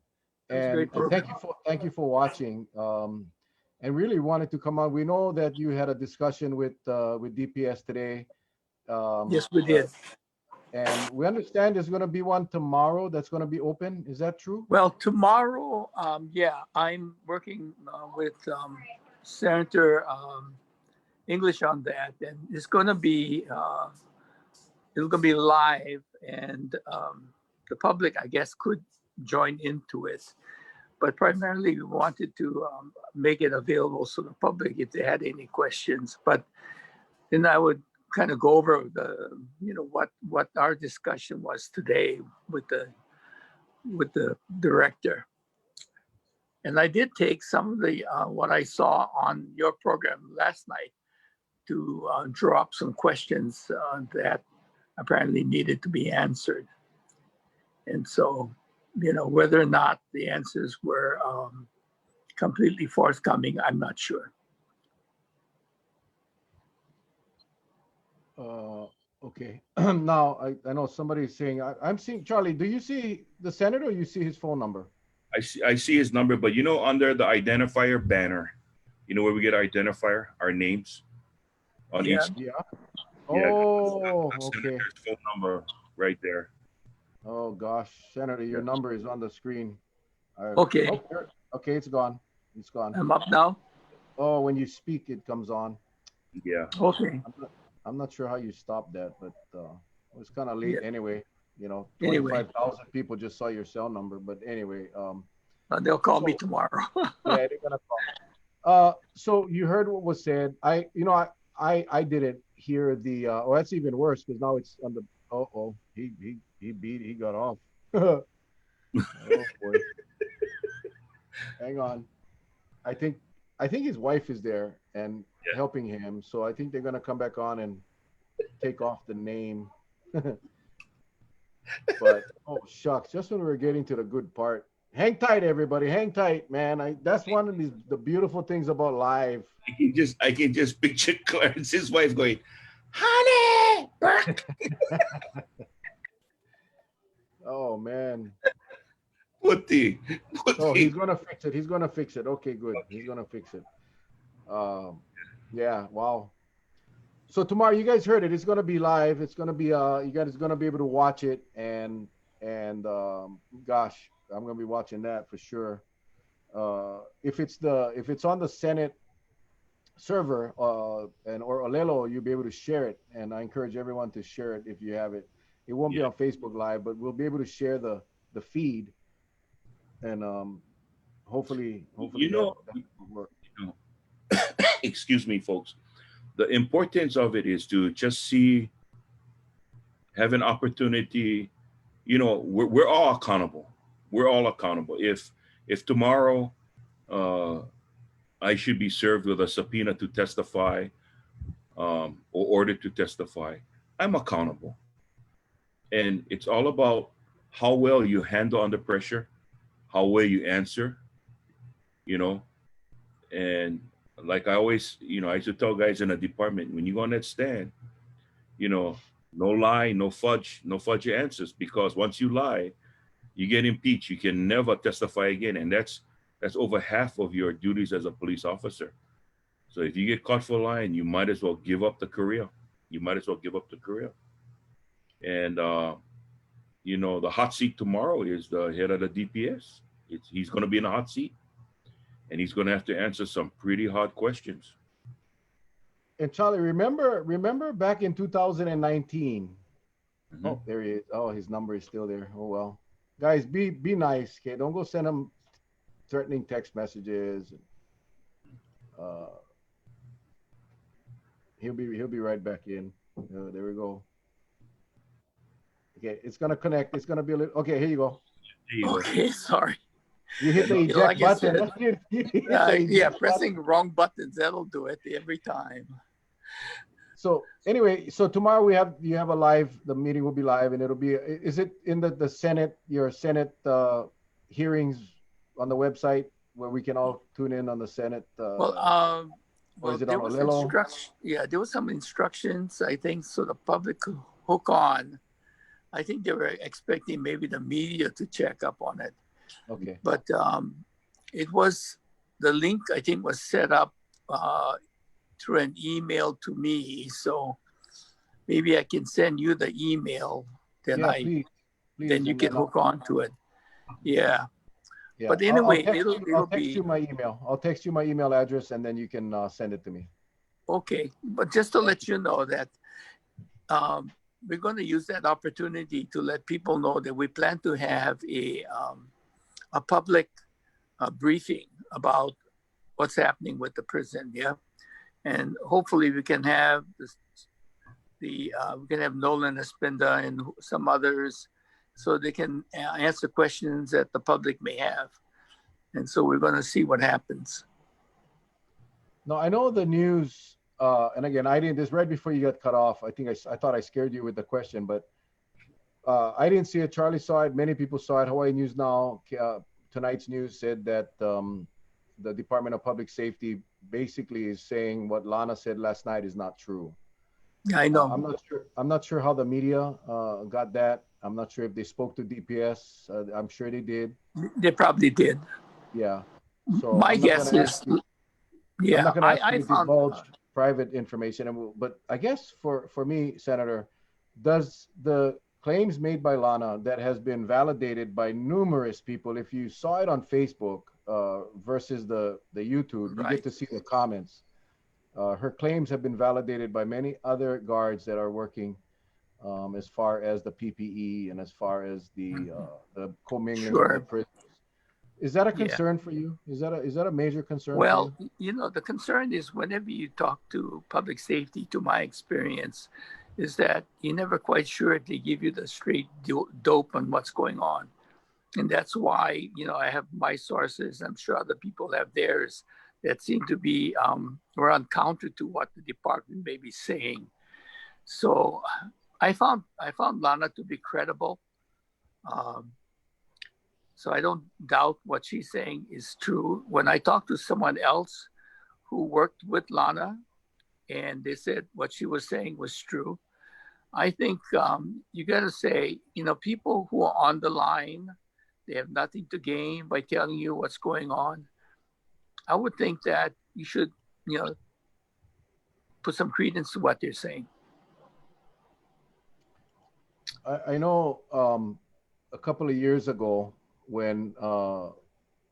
It was a great And program. thank you for watching. And really wanted to come on. We know that you had a discussion with DPS today. Yes, we did. And we understand there's going to be one tomorrow that's going to be open. Is that true? Well, tomorrow, yeah, I'm working with Senator English on that, and it's going to be live, and the public, I guess, could join into it. But primarily, we wanted to make it available so the public, if they had any questions. But then I would kind of go over what our discussion was today with the director. And I did take some of the what I saw on your program last night to draw up some questions that apparently needed to be answered. And so, whether or not the answers were completely forthcoming, I'm not sure. Okay. Now I know somebody's saying I'm seeing Charlie. Do you see the senator? Or you see his phone number? I see his number, but under the identifier banner, where we get our identifier, our names on Yeah. each. Yeah. Yeah, Oh, the okay. senator's phone number right there. Oh gosh, Senator, your number is on the screen. Okay. Okay, it's gone. It's gone. I'm up now. Oh, when you speak, it comes on. Yeah. Okay. I'm not sure how you stopped that, but it was kind of late Yeah. anyway. Anyway. 25,000 people just saw your cell number. But anyway, They'll call me tomorrow. yeah, they're gonna call. So you heard what was said. I didn't hear the. Oh, that's even worse because now it's on the. Oh, he got off. Oh boy. Hang on. I think his wife is there and helping him. So I think they're gonna come back on and take off the name. But oh shucks, just when we were getting to the good part. Hang tight, everybody. Hang tight, man. That's one of the beautiful things about live. I can just picture Clarence's wife going, "Honey, Oh man. Putty." Oh, he's gonna fix it. He's gonna fix it. Okay, good. He's gonna fix it. Yeah. Wow. So tomorrow, you guys heard it. It's gonna be live. It's gonna be you guys gonna be able to watch it, and gosh, I'm gonna be watching that for sure. If it's on the Senate server or Olelo, you'll be able to share it, and I encourage everyone to share it if you have it. It won't be Yeah. on Facebook Live, but we'll be able to share the feed, and hopefully You know, that will work. you know, excuse me, folks. The importance of it is to just see, have an opportunity. You know, we're all accountable. We're all accountable. If tomorrow uh, I should be served with a subpoena to testify, or ordered to testify, I'm accountable. And it's all about how well you handle under pressure, how well you answer, you know. And like I always, I used to tell guys in the department, when you go on that stand, you know, no lie, no fudge your answers, because once you lie, you get impeached. You can never testify again, and that's over half of your duties as a police officer. So if you get caught for lying, you might as well give up the career. You might as well give up the career. And the hot seat tomorrow is the head of the DPS. He's going to be in the hot seat, and he's going to have to answer some pretty hard questions. And Charlie, remember back in 2019. Mhm. Oh, there he is. Oh, his number is still there. Oh well, guys, be nice, okay? Don't go send him threatening text messages. Uh, he'll be right back in. There we go. Okay, it's gonna connect. It's gonna be a little. Okay, here you go. There you go. Okay, sorry. You hit the You know, like eject I button. said, You hit the yeah, eject pressing button. wrong buttons, that'll do it every time. So anyway, so tomorrow you have a live. The meeting will be live, and it'll be. Is it in the Senate? Your Senate hearings on the website where we can all tune in on the Senate. Well, Or well, is it there on was Olelo? instruction. Yeah, there was some instructions, I think, so the public could hook on. I think they were expecting maybe the media to check up on it, Okay. but it was the link. I think was set up through an email to me, so maybe I can send you the email. Then Yeah, please, then you and can then hook on to it. Yeah, yeah, but I'll anyway, text you. I'll it'll text be you my email. I'll text you my email address, and then you can send it to me. okay. But just to Thank let you know that um, we're going to use that opportunity to let people know that we plan to have a public briefing about what's happening with the prison. Yeah, and hopefully we can have we can have Nolan Espinda and some others, so they can answer questions that the public may have. And so we're going to see what happens. No, I know the news. And again, I didn't. This right before you got cut off. I think I thought I scared you with the question, but I didn't see it. Charlie saw it. Many people saw it. Hawaii News Now, tonight's news said that the Department of Public Safety basically is saying what Lana said last night is not true. I know. I'm not sure. I'm not sure how the media got that. I'm not sure if they spoke to DPS. I'm sure they did. They probably did. Yeah. So My I'm not guess gonna is, ask you. I'm yeah, not going to ask I you to found, divulge private information, but I guess for me, Senator, does the claims made by Lana that has been validated by numerous people, if you saw it on Facebook versus the YouTube, you right. get to see the comments. Her claims have been validated by many other guards that are working as far as the PPE and as far as the commingling of the Sure. prisoners. Is that a Yeah. concern for you? Is that a major concern for Well, you? the concern is whenever you talk to public safety, to my experience, is that you're never quite sure if they give you the straight dope on what's going on. And that's why, I have my sources. I'm sure other people have theirs that seem to be run counter to what the department may be saying. So I found Lana to be credible. So I don't doubt what she's saying is true. When I talked to someone else who worked with Lana, and they said what she was saying was true, I think you got to say, people who are on the line, they have nothing to gain by telling you what's going on. I would think that you should, put some credence to what they're saying. I know a couple of years ago when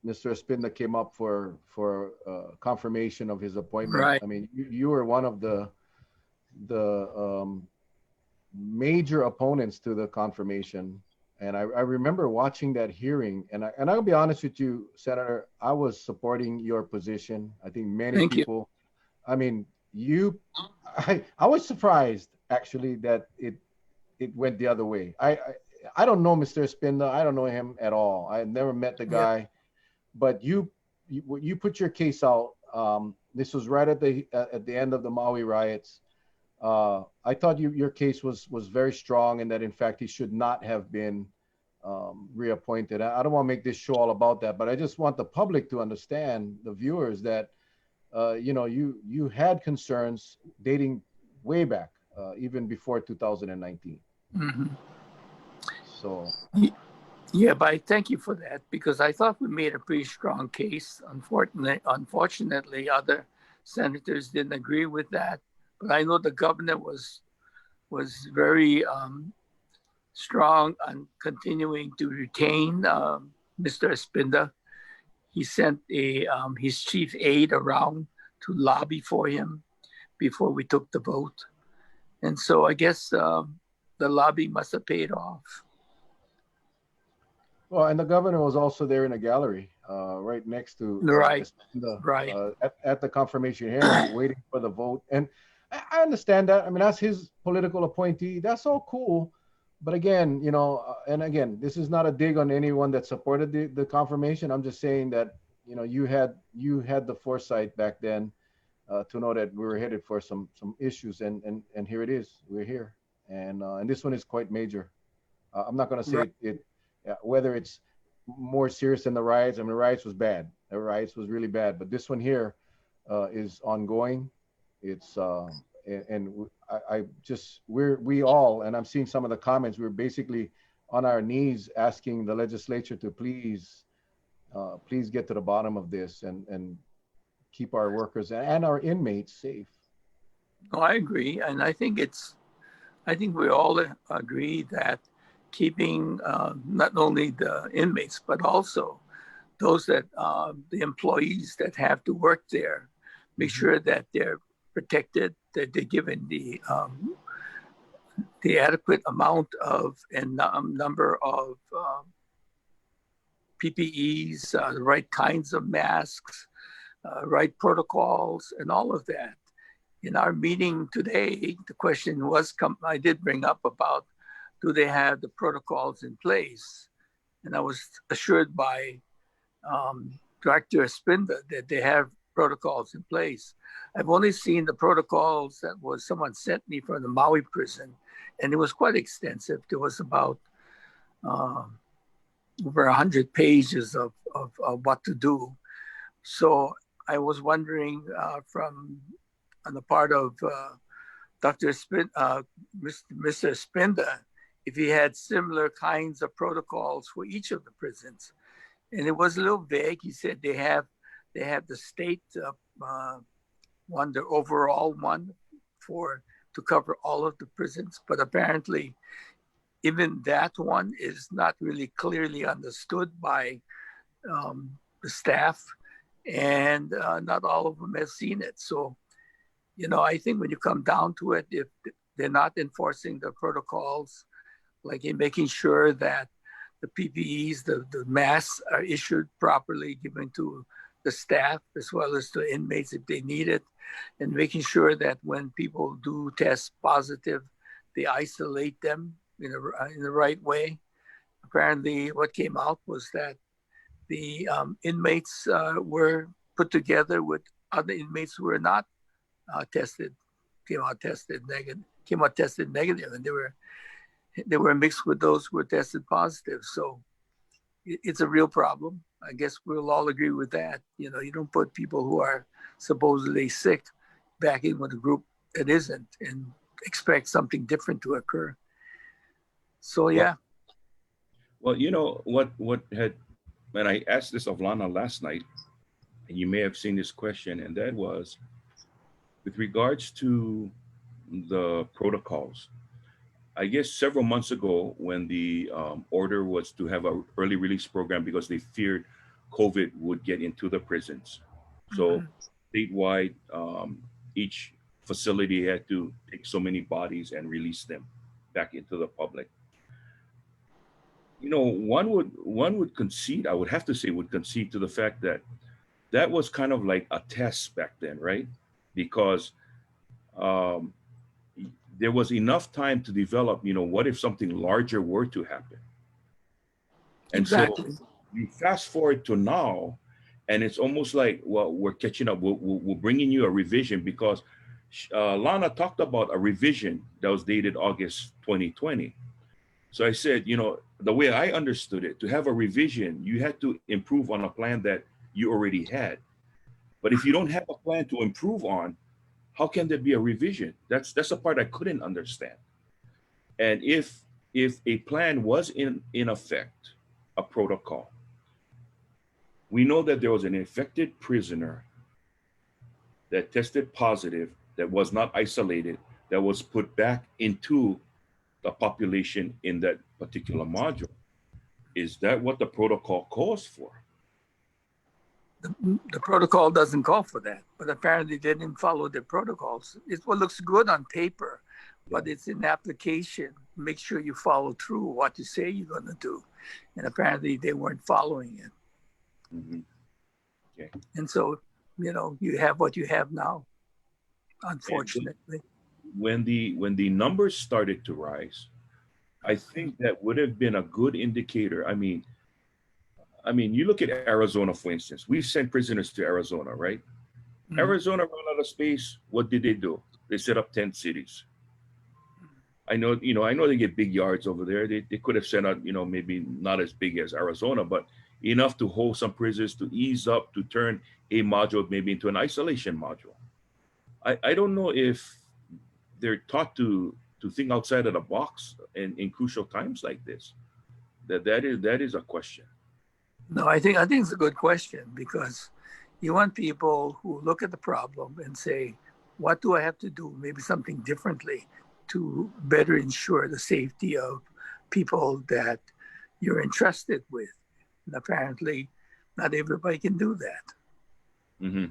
Mr. Espinda came up for confirmation of his appointment. Right. I mean, you were one of the major opponents to the confirmation. And I remember watching that hearing, and I'll be honest with you, Senator, I was supporting your position. I think many Thank you. people, I mean, I was surprised actually that it went the other way. I don't know Mr. Spinda. I don't know him at all. I never met the Yeah. guy, but you put your case out. This was right at the end of the Maui riots. I thought your case was very strong, and that in fact he should not have been reappointed. I don't want to make this show all about that, but I just want the public to understand, the viewers, that you had concerns dating way back, even before 2019. Hmm. So Yeah, but I thank you for that, because I thought we made a pretty strong case. Unfortunately, other senators didn't agree with that. But I know the governor was very strong on continuing to retain Mr. Espinda. He sent his chief aide around to lobby for him before we took the vote. And so I guess the lobby must have paid off. well, and the governor was also there in a gallery, right next to Right, Espinda, right. at the confirmation hearing, waiting for the vote. And I understand that. I mean, that's his political appointee. That's all cool. But again, and again, this is not a dig on anyone that supported the confirmation. I'm just saying that, you had the foresight back then to know that we were headed for some issues, and here it is. We're here, and this one is quite major. I'm not going to Right. say whether it's more serious than the riots. I mean, the riots was bad. The riots was really bad, but this one here is ongoing. It's and I just we all, and I'm seeing some of the comments. We're basically on our knees asking the legislature to please get to the bottom of this and keep our workers and our inmates safe. No, I agree, and I think we all agree that keeping not only the inmates but also those that the employees that have to work there, make Mhm. sure that they're protected, that they're given the adequate amount of and number of PPEs, the right kinds of masks, right protocols, and all of that. In our meeting today, the question I did bring up about, do they have the protocols in place? And I was assured by Director Espinda that they have protocols in place. I've only seen the protocols that someone sent me from the Maui prison, and it was quite extensive. There was about over 100 pages of what to do. So I was wondering from on the part of Mr. Spinda, if he had similar kinds of protocols for each of the prisons. And it was a little vague. He said they have the state one, the overall one to cover all of the prisons, but apparently even that one is not really clearly understood by the staff, and not all of them have seen it. So, I think when you come down to it, if they're not enforcing the protocols, like in making sure that the PPEs, the masks are issued properly, given to the staff as well as to inmates if they need it, and making sure that when people do test positive, they isolate them in the right way. Apparently, what came out was that the inmates were put together with other inmates who were not tested, came out tested negative, and they were mixed with those who were tested positive. So it's a real problem. I guess we'll all agree with that. You don't put people who are supposedly sick back in with a group that isn't, and expect something different to occur. So Well, yeah. well, what had when I asked this of Lana last night, and you may have seen this question, and that was with regards to the protocols. I guess several months ago, when the order was to have a early release program because they feared COVID would get into the prisons, so Mhm. statewide, each facility had to take so many bodies and release them. back into the public. You know, one would concede. I would have to say would concede to the fact that that was kind of like a test back then, right? Because um, there was enough time to develop. You know, what if something larger were to happen? And so Exactly. you fast forward to now, and it's almost like, well, we're catching up. We're bringing you a revision because Lana talked about a revision that was dated August 2020. So I said, you know, the way I understood it, to have a revision, you had to improve on a plan that you already had. But if you don't have a plan to improve on, how can there be a revision? That's the part I couldn't understand. And if a plan was in effect, a protocol, we know that there was an infected prisoner that tested positive, that was not isolated, that was put back into the population in that particular module. Is that what the protocol calls for? The protocol doesn't call for that, but apparently they didn't follow the protocols. It's what looks good on paper, but it's in application. Make sure you follow through what you say you're going to do. And apparently they weren't following it. Mm-hmm. Okay. And so, you know, you have what you have now, And unfortunately. when the numbers started to rise, I think that would have been a good indicator. I mean, you look at Arizona, for instance. We've sent prisoners to Arizona, right? Mhm. Arizona ran out of space. What did they do? They set up tent cities. I know they get big yards over there. They could have sent out, maybe not as big as Arizona, but enough to hold some prisoners to ease up, to turn a module maybe into an isolation module. I don't know if they're taught to think outside of the box in crucial times like this. That is a question. No, I think it's a good question because you want people who look at the problem and say, what do I have to do? Maybe something differently to better ensure the safety of people that you're entrusted with. And apparently, not everybody can do that. Mm-hmm.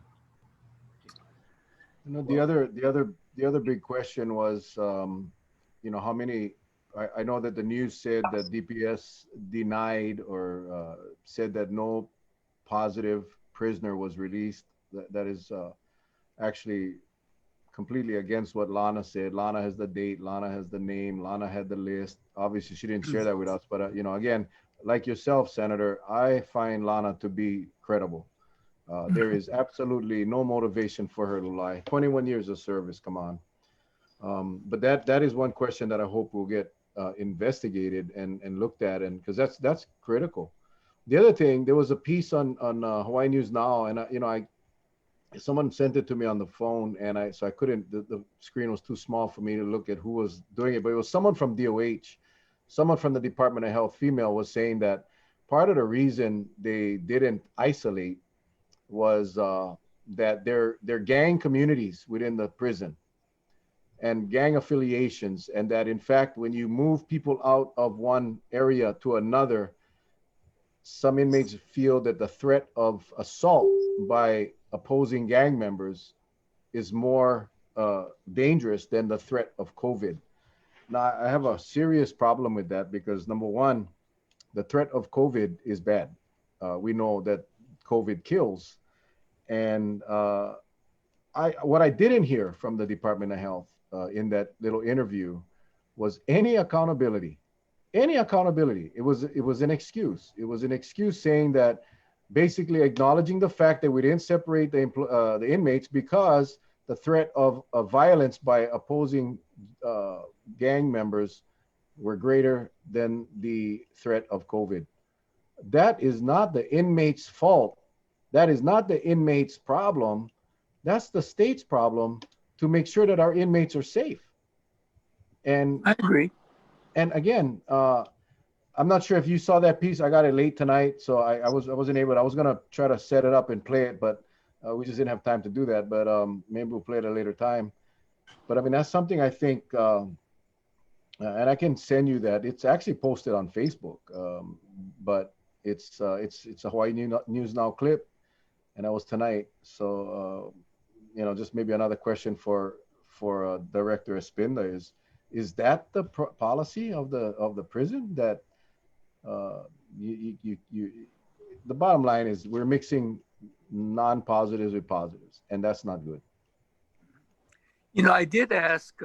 The other big question was, how many. I know that the news said that DPS denied or said that no positive prisoner was released. That is actually completely against what Lana said. Lana has the date, Lana has the name, Lana had the list. Obviously, she didn't share that with us, but again, like yourself, Senator, I find Lana to be credible. There is absolutely no motivation for her to lie. 21 years of service, come on. But that is one question that I hope will get investigated and looked at, and because that's critical. The other thing, there was a piece on Hawaii News Now, and I someone sent it to me on the phone, and I couldn't. The screen was too small for me to look at who was doing it, but it was someone from DOH, someone from the Department of Health, female, was saying that part of the reason they didn't isolate was that their gang communities within the prison and gang affiliations, and that in fact, when you move people out of one area to another, some inmates feel that the threat of assault by opposing gang members is more dangerous than the threat of COVID. Now, I have a serious problem with that because number one, the threat of COVID is bad. We know that COVID kills. And what I didn't hear from the Department of Health in that little interview was any accountability. Any accountability. It was an excuse. It was an excuse saying that, basically acknowledging the fact that we didn't separate the inmates because the threat of violence by opposing gang members were greater than the threat of COVID. That is not the inmate's fault. That is not the inmate's problem. That's the state's problem to make sure that our inmates are safe. And I agree. again, I'm not sure if you saw that piece. I got it late tonight, so I wasn't able. I was gonna try to set it up and play it, but we just didn't have time to do that. But maybe we'll play it at a later time. But I mean, that's something I think, and I can send you that. It's actually posted on Facebook, but it's a Hawaii News Now clip, and that was tonight. So just maybe another question for Director Espinda is Is that the policy of the prison that uh, you the bottom line is we're mixing non-positives with positives, and that's not good. I did ask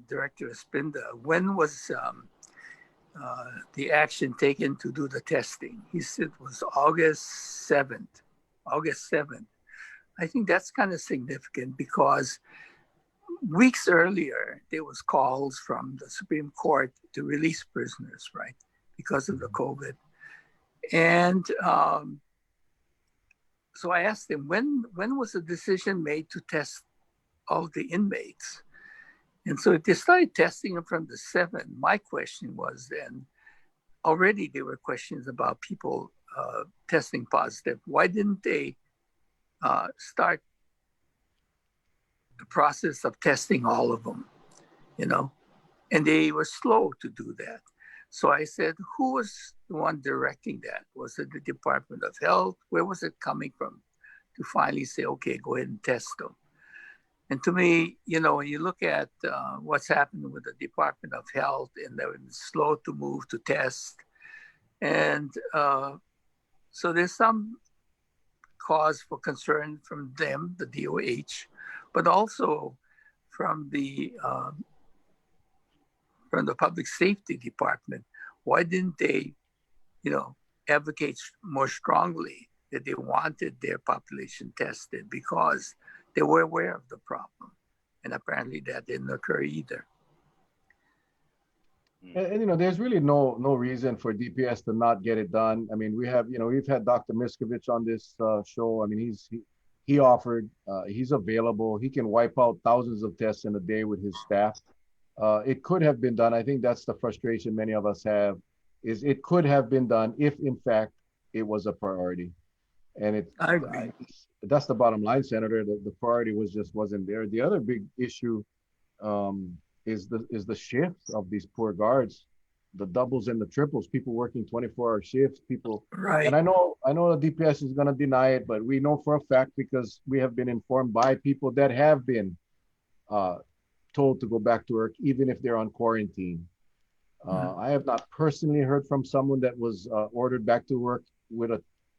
Director Espinda, when was the action taken to do the testing? He said it was August 7th. August 7th. I think that's kind of significant because weeks earlier, there was calls from the Supreme Court to release prisoners, right, because of the COVID. And so I asked him, when was the decision made to test all the inmates? And so they started testing them from the 7th. My question was then, already there were questions about people testing positive. Why didn't they start the process of testing all of them, And they were slow to do that. So I said, who was the one directing that? Was it the Department of Health? Where was it coming from to finally say, okay, go ahead and test them? And to me, when you look at what's happening with the Department of Health, and they're slow to move to test, and so there's some cause for concern from them, the DOH, but also from the Public Safety Department. Why didn't they, advocate more strongly that they wanted their population tested because they were aware of the problem, and apparently that didn't occur either. And there's really no reason for DPS to not get it done. I mean, we've had Dr. Miskovich on this show. I mean, he offered, he's available. He can wipe out thousands of tests in a day with his staff. It could have been done. I think that's the frustration many of us have, is it could have been done if, in fact, it was a priority. And I agree. That's the bottom line, Senator. The priority wasn't there. The other big issue is the shifts of these poor guards, the doubles and the triples, people working 24-hour shifts, people. Right. And I know the DPS is going to deny it, but we know for a fact, because we have been informed by people that have been told to go back to work, even if they're on quarantine. I have not personally heard from someone that was ordered back to work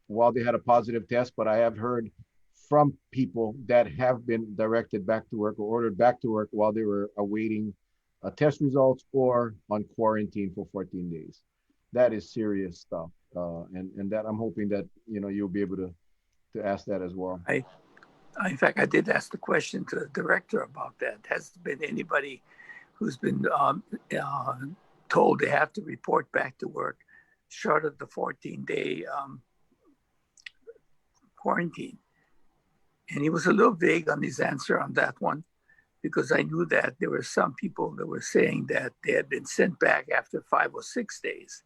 while they had a positive test, but I have heard from people that have been directed back to work or ordered back to work while they were awaiting test results or on quarantine for 14 days. That is serious stuff. And that I'm hoping that, you'll be able to ask that as well. In fact, I did ask the question to the director about that. Has there been anybody who's been told they have to report back to work short of the 14-day quarantine? And he was a little vague on his answer on that one, because I knew that there were some people that were saying that they had been sent back after 5 or 6 days,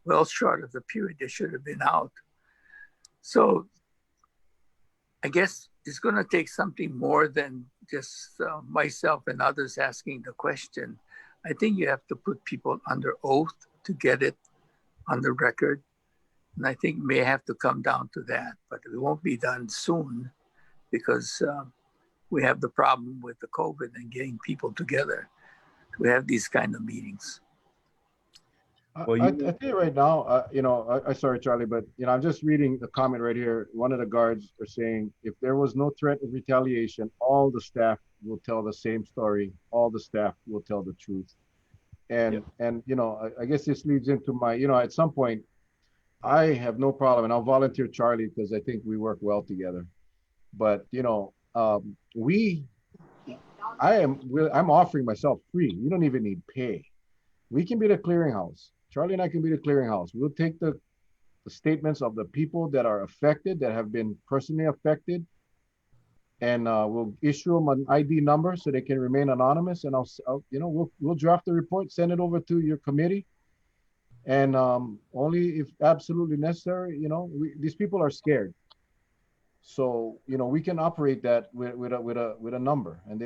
well short of the period they should have been out. So I guess it's going to take something more than just myself and others asking the question. I think you have to put people under oath to get it on the record. And I think it may have to come down to that, but it won't be done soon, because we have the problem with the COVID and getting people together. We have these kind of meetings. Well, I tell you right now, I sorry, Charlie, but I'm just reading the comment right here. One of the guards are saying, if there was no threat of retaliation, all the staff will tell the same story. All the staff will tell the truth. And I guess this leads into my, at some point, I have no problem, and I'll volunteer Charlie because I think we work well together. But I'm offering myself free. You don't even need pay. We can be the clearinghouse. Charlie and I can be the clearinghouse. We'll take the statements of the people that are affected, that have been personally affected, and we'll issue them an ID number so they can remain anonymous. And we'll draft the report, send it over to your committee, and only if absolutely necessary. These people are scared. So we can operate that with a number, and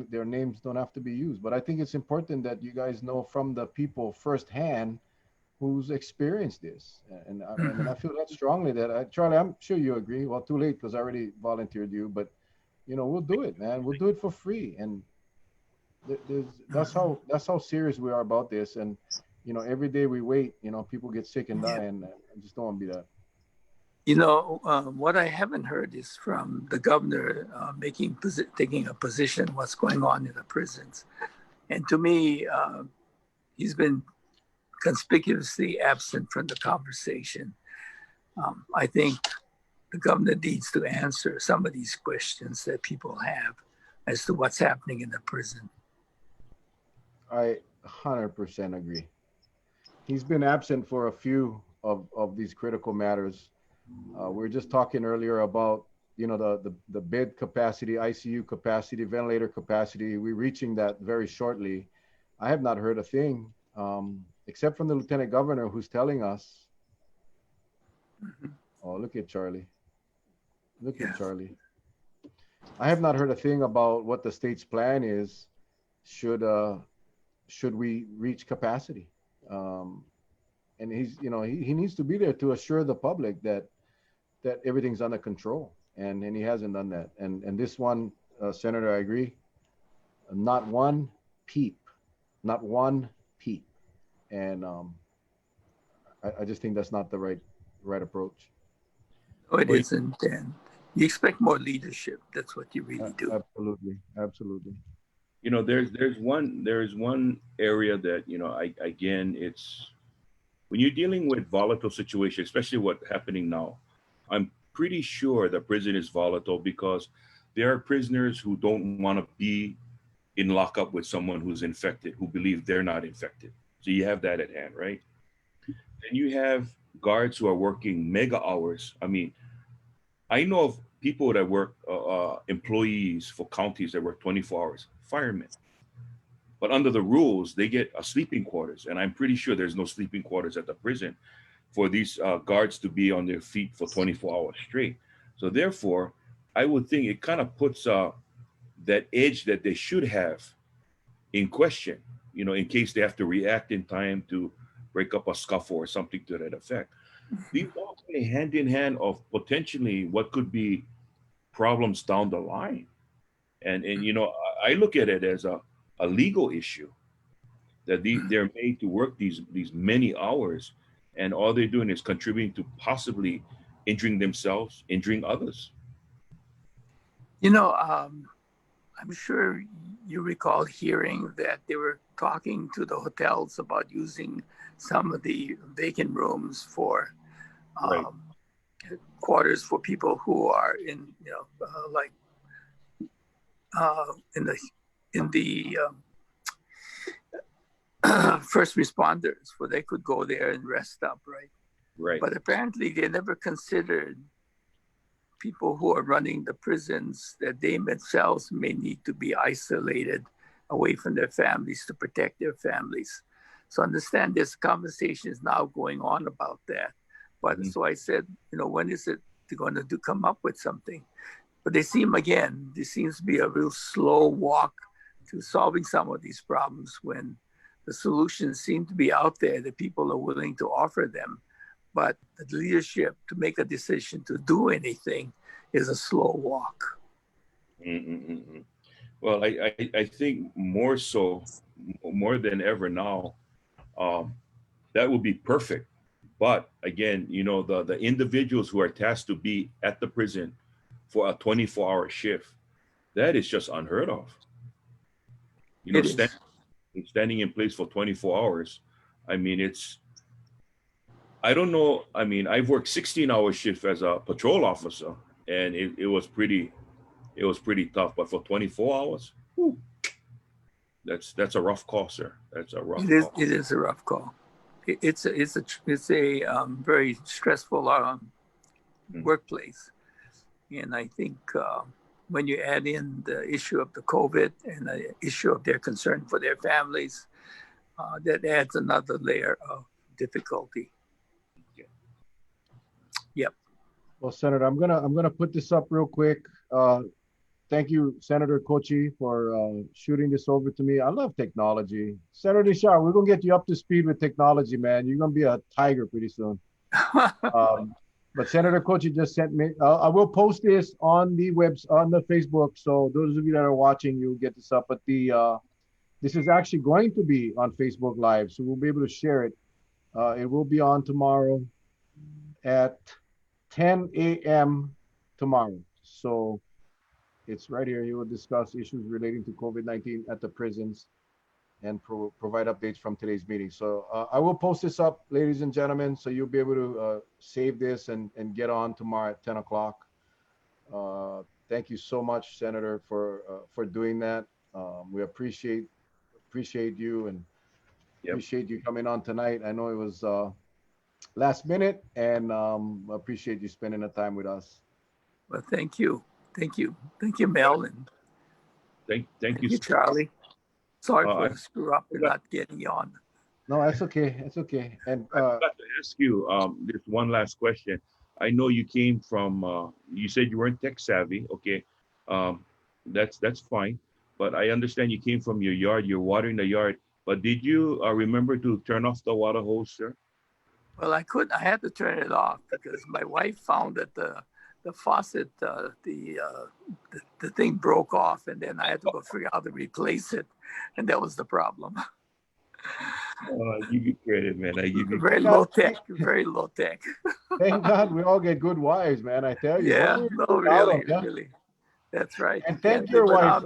their names don't have to be used. But I think it's important that you guys know from the people firsthand who's experienced this, and I feel that strongly. That Charlie, I'm sure you agree. Well, too late because I already volunteered you, but we'll do it, man. We'll do it for free, and That's how serious we are about this. And every day we wait, people get sick and die, and I just don't want to be that. What I haven't heard is from the governor taking a position what's going on in the prisons. And to me, he's been conspicuously absent from the conversation. I think the governor needs to answer some of these questions that people have as to what's happening in the prison. I 100% agree. He's been absent for a few of these critical matters. We were just talking earlier about the bed capacity, ICU capacity, ventilator capacity. We're reaching that very shortly. I have not heard a thing, except from the lieutenant governor, who's telling us. Oh, look at Charlie. Look at Charlie. I have not heard a thing about what the state's plan is. Should we reach capacity? And he's, he needs to be there to assure the public that everything's under control, and he hasn't done that. And this one, Senator, I agree. Not one peep, not one peep. And I just think that's not the right approach. No, it isn't. And you expect more leadership. That's what you really do. Absolutely, absolutely. There's one area that again, it's when you're dealing with volatile situations, especially what's happening now. I'm pretty sure the prison is volatile because there are prisoners who don't want to be in lockup with someone who's infected, who believe they're not infected. So you have that at hand, right? And you have guards who are working mega hours. I mean, I know of people that work, employees for counties that work 24 hours, firemen. But under the rules, they get a sleeping quarters. And I'm pretty sure there's no sleeping quarters at the prison for these guards to be on their feet for 24 hours straight. So therefore, I would think it kind of puts that edge that they should have in question, in case they have to react in time to break up a scuffle or something to that effect. These all play hand in hand of potentially what could be problems down the line. And I look at it as a legal issue that they're made to work these many hours, and all they're doing is contributing to possibly injuring themselves, injuring others. I'm sure you recall hearing that they were talking to the hotels about using some of the vacant rooms for quarters for people who are in the first responders, where they could go there and rest up, Right. But apparently they never considered people who are running the prisons, that they themselves may need to be isolated away from their families to protect their families. So understand this conversation is now going on about that. But so I said, when is it they're going to come up with something? But there seems to be a real slow walk to solving some of these problems, when the solutions seem to be out there that people are willing to offer them. But the leadership to make a decision to do anything is a slow walk. Mm-mm-mm. Well, I think more than ever now, that would be perfect. But again, the individuals who are tasked to be at the prison for a 24-hour shift, that is just unheard of. Standing in place for 24 hours. I mean, I don't know. I mean, I've worked 16-hour shift as a patrol officer, and it was pretty tough. But for 24 hours, whew, that's a rough call, sir. That's a rough call. It is a rough call. It's a very stressful workplace, and I think when you add in the issue of the COVID and the issue of their concern for their families, that adds another layer of difficulty. Yep. Well, Senator, I'm gonna put this up real quick. Thank you, Senator Kochi, for shooting this over to me. I love technology. Senator Nishihara, we're gonna get you up to speed with technology, man. You're gonna be a tiger pretty soon. But Senator Kochi just sent me. I will post this on the Facebook. So those of you that are watching, you'll get this up. But the This is actually going to be on Facebook Live, so we'll be able to share it. It will be on tomorrow at 10 a.m. tomorrow. So it's right here. He will discuss issues relating to COVID-19 at the prisons and provide updates from today's meeting. So I will post this up, ladies and gentlemen, so you'll be able to save this and get on tomorrow at 10 o'clock. Thank you so much, Senator, for doing that. We appreciate you and appreciate you coming on tonight. I know it was last minute, and appreciate you spending the time with us. Well, thank you, Mel, and Thank you, Charlie. Sorry for the screw up and not getting you on. No, that's okay. It's okay. And I forgot to ask you this one last question. I know you came from. You said you weren't tech savvy. Okay, that's fine. But I understand you came from your yard. You're watering the yard. But did you remember to turn off the water hose, sir? Well, I couldn't. I had to turn it off because my wife found that the faucet, the thing broke off, and then I had to go figure out how to replace it, and that was the problem. I give you credit, man. I give you very low tech, very low tech. Thank God we all get good wives, man. I tell you. Yeah, no, really, really. That's right. And thank your wife.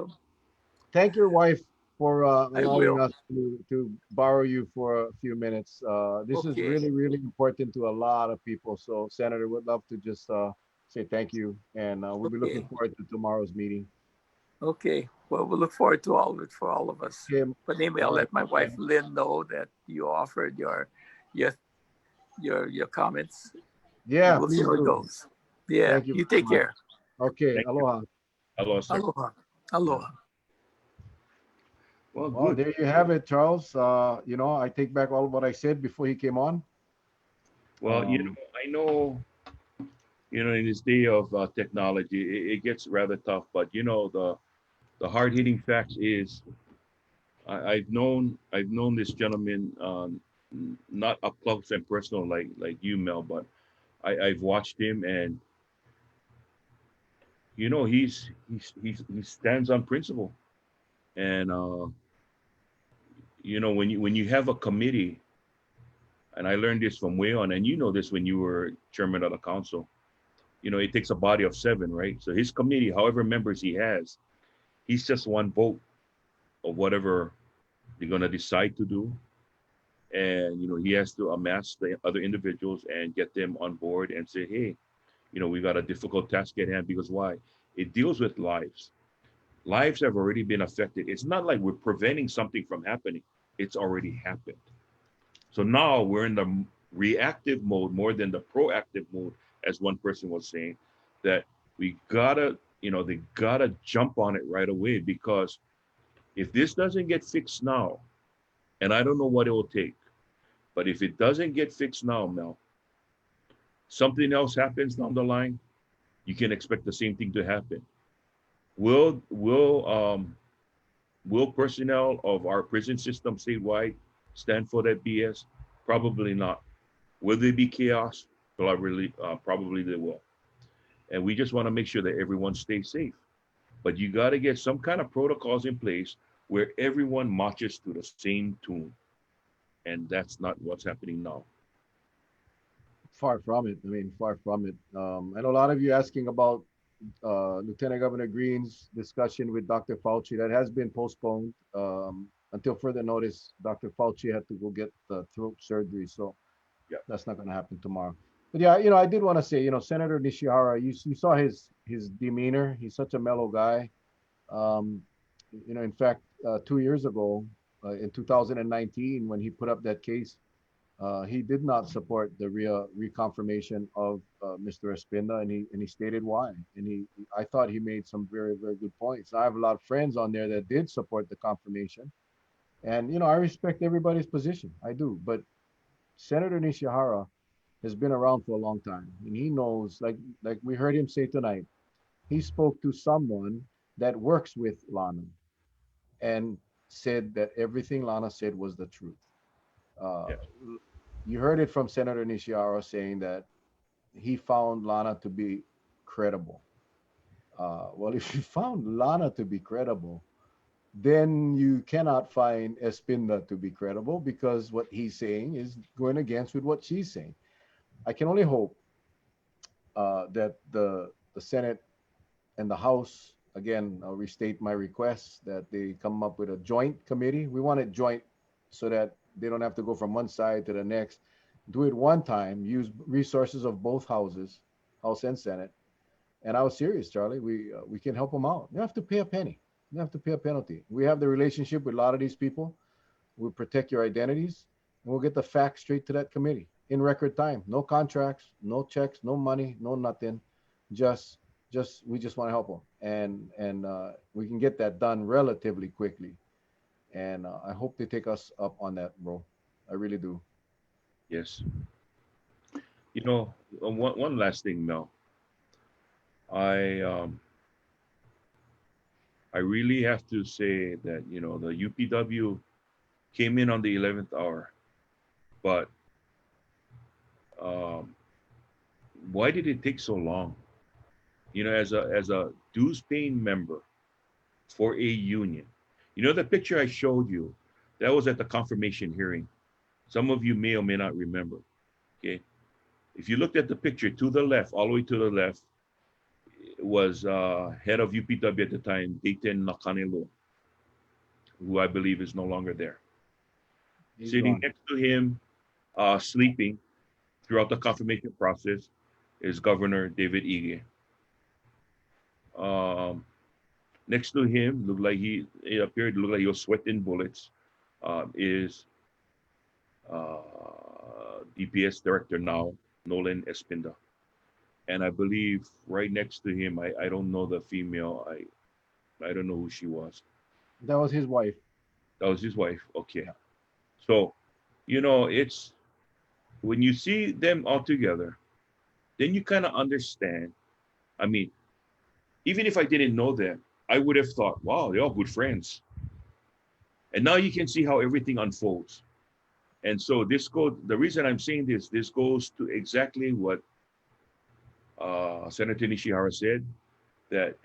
Thank your wife for allowing us to borrow you for a few minutes. This is really, really important to a lot of people. So, Senator, would love to just say thank you, and we'll be looking forward to tomorrow's meeting. Okay. Well, we'll look forward to all of it for all of us. But anyway, I'll let my wife Lynn know that you offered your comments. Yeah, we'll see how it goes. Yeah, you take care. Okay, aloha. Aloha, sir. Aloha. Aloha. Well, there you have it, Charles. I take back all of what I said before he came on. Well, I know, in this day of technology, it gets rather tough. But the hard-hitting fact is, I've known this gentleman not up close and personal like you, Mel, but I've watched him, and he stands on principle. And when you have a committee, and I learned this from way on, and you know this when you were chairman of the council, it takes a body of 7, right? So his committee, however members he has, he's just one vote of whatever they're going to decide to do. And, he has to amass the other individuals and get them on board and say, hey, we got a difficult task at hand. Because why? It deals with lives. Lives have already been affected. It's not like we're preventing something from happening. It's already happened. So now we're in the reactive mode more than the proactive mode, as one person was saying, that we gotta, they gotta jump on it right away, because if this doesn't get fixed now, and I don't know what it will take, but if it doesn't get fixed now, something else happens down the line, you can expect the same thing to happen. Will personnel of our prison system statewide stand for that BS? Probably not. Will there be chaos? Probably they will. And we just want to make sure that everyone stays safe. But you got to get some kind of protocols in place where everyone marches to the same tune. And that's not what's happening now. Far from it. Far from it. I know a lot of you asking about Lieutenant Governor Green's discussion with Dr. Fauci. That has been postponed until further notice. Dr. Fauci had to go get the throat surgery, so that's not going to happen tomorrow. But yeah, I did want to say, Senator Nishihara, you saw his demeanor. He's such a mellow guy. In fact, 2 years ago, in 2019, when he put up that case, he did not support the reconfirmation of Mr. Espinda, and he stated why. And I thought he made some very, very good points. I have a lot of friends on there that did support the confirmation, and I respect everybody's position. I do, but Senator Nishihara has been around for a long time, and he knows, like we heard him say tonight, he spoke to someone that works with Lana, and said that everything Lana said was the truth. You heard it from Senator Nishihara saying that he found Lana to be credible. Well, if you found Lana to be credible, then you cannot find Espinda to be credible because what he's saying is going against with what she's saying. I can only hope that the Senate and the House, again, I'll restate my request that they come up with a joint committee. We want it joint so that they don't have to go from one side to the next. Do it one time, use resources of both houses, House and Senate. And I was serious, Charlie. We can help them out. You don't have to pay a penny. You don't have to pay a penalty. We have the relationship with a lot of these people. We'll protect your identities, and we'll get the facts straight to that committee in record time. No contracts, no checks, no money, no nothing. Just we just want to help them, and we can get that done relatively quickly. And I hope they take us up on that, bro. I really do. Yes. You know, one last thing, Mel. I I really have to say that the UPW came in on the 11th hour, but um, why did it take so long? As a dues paying member for a union, the picture I showed you, that was at the confirmation hearing. Some of you may or may not remember. Okay, if you looked at the picture to the left, all the way to the left, was head of UPW at the time, Dayton Nakanelo, who I believe is no longer there. He's Sitting gone. next to him, sleeping throughout the confirmation process, is Governor David Ige. Um, Next to him, it appeared to look like he was sweating bullets, is DPS director now, Nolan Espinda. And I believe right next to him, I don't know the female. I don't know who she was. That was his wife. That was his wife. Okay. Yeah. So, it's when you see them all together, then you kind of understand. I mean, even if I didn't know them, I would have thought, wow, they're all good friends. And now you can see how everything unfolds. And so the reason I'm saying this goes to exactly what Senator Nishihara said, that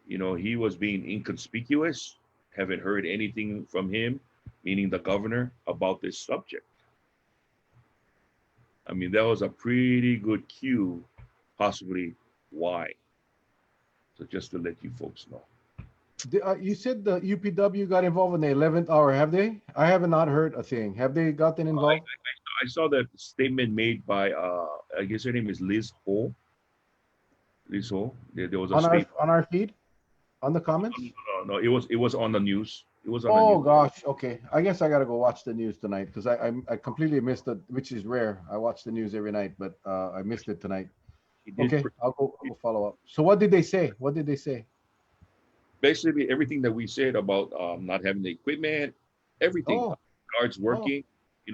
he was being inconspicuous, haven't heard anything from him, meaning the governor, about this subject. I mean, that was a pretty good cue, possibly why. So just to let you folks know. You said the UPW got involved in the 11th hour. Have they? I have not heard a thing. Have they gotten involved? I saw that statement made by, I guess her name is Liz Ho. Liz Ho. There was a On statement. our feed, on the comments. No, it was on the news. It was on the Oh news. gosh. Okay. I guess I gotta go watch the news tonight because I completely missed it, which is rare. I watch the news every night, but I missed it tonight. Okay. I'll go follow up. So what did they say? What did they say? Basically everything that we said about not having the equipment, everything, Oh. guards working,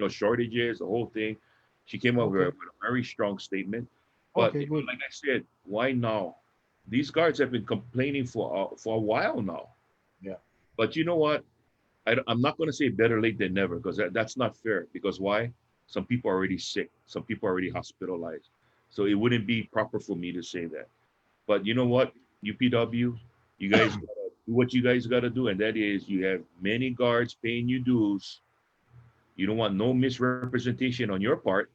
shortages, the whole thing. She came up with a very strong statement. But Okay, good. like I said, why now? These guards have been complaining for a while now. Yeah. But you know what? I'm not going to say better late than never, because that's not fair. Because why? Some people are already sick. Some people are already hospitalized. So it wouldn't be proper for me to say that. But you know what? UPW, you guys gotta do what you guys got to do. And that is, you have many guards paying you dues. You don't want no misrepresentation on your part.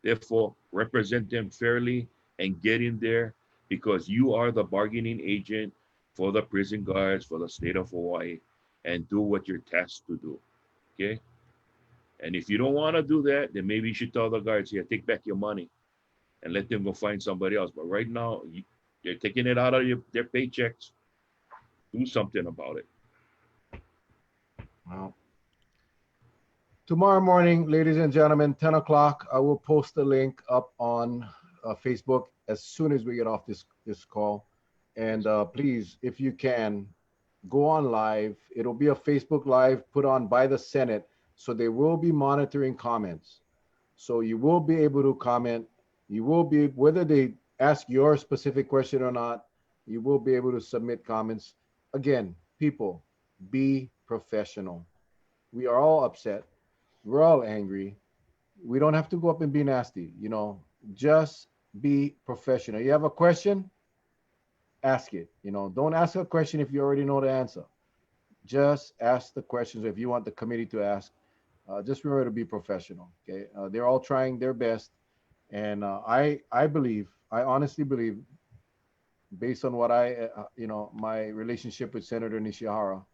Therefore, represent them fairly and get in there, because you are the bargaining agent for the prison guards for the state of Hawaii, and do what you're tasked to do. Okay? And if you don't want to do that, then maybe you should tell the guards, here, take back your money and let them go find somebody else. But right now, they're taking it out of their paychecks. Do something about it. Wow. Tomorrow morning, ladies and gentlemen, 10 o'clock, I will post the link up on Facebook as soon as we get off this call. And please, if you can, go on live. It'll be a Facebook Live put on by the Senate. So they will be monitoring comments. So you will be able to comment. You will be, whether they ask your specific question or not, you will be able to submit comments. Again, people, be professional. We are all upset. We're all angry. We don't have to go up and be nasty. Just be professional. You have a question, ask it. Don't ask a question if you already know the answer. just ask the questions. If you want the committee to ask, just remember to be professional. Okay, they're all trying their best, and I believe, I honestly believe, based on what my relationship with Senator Nishihara,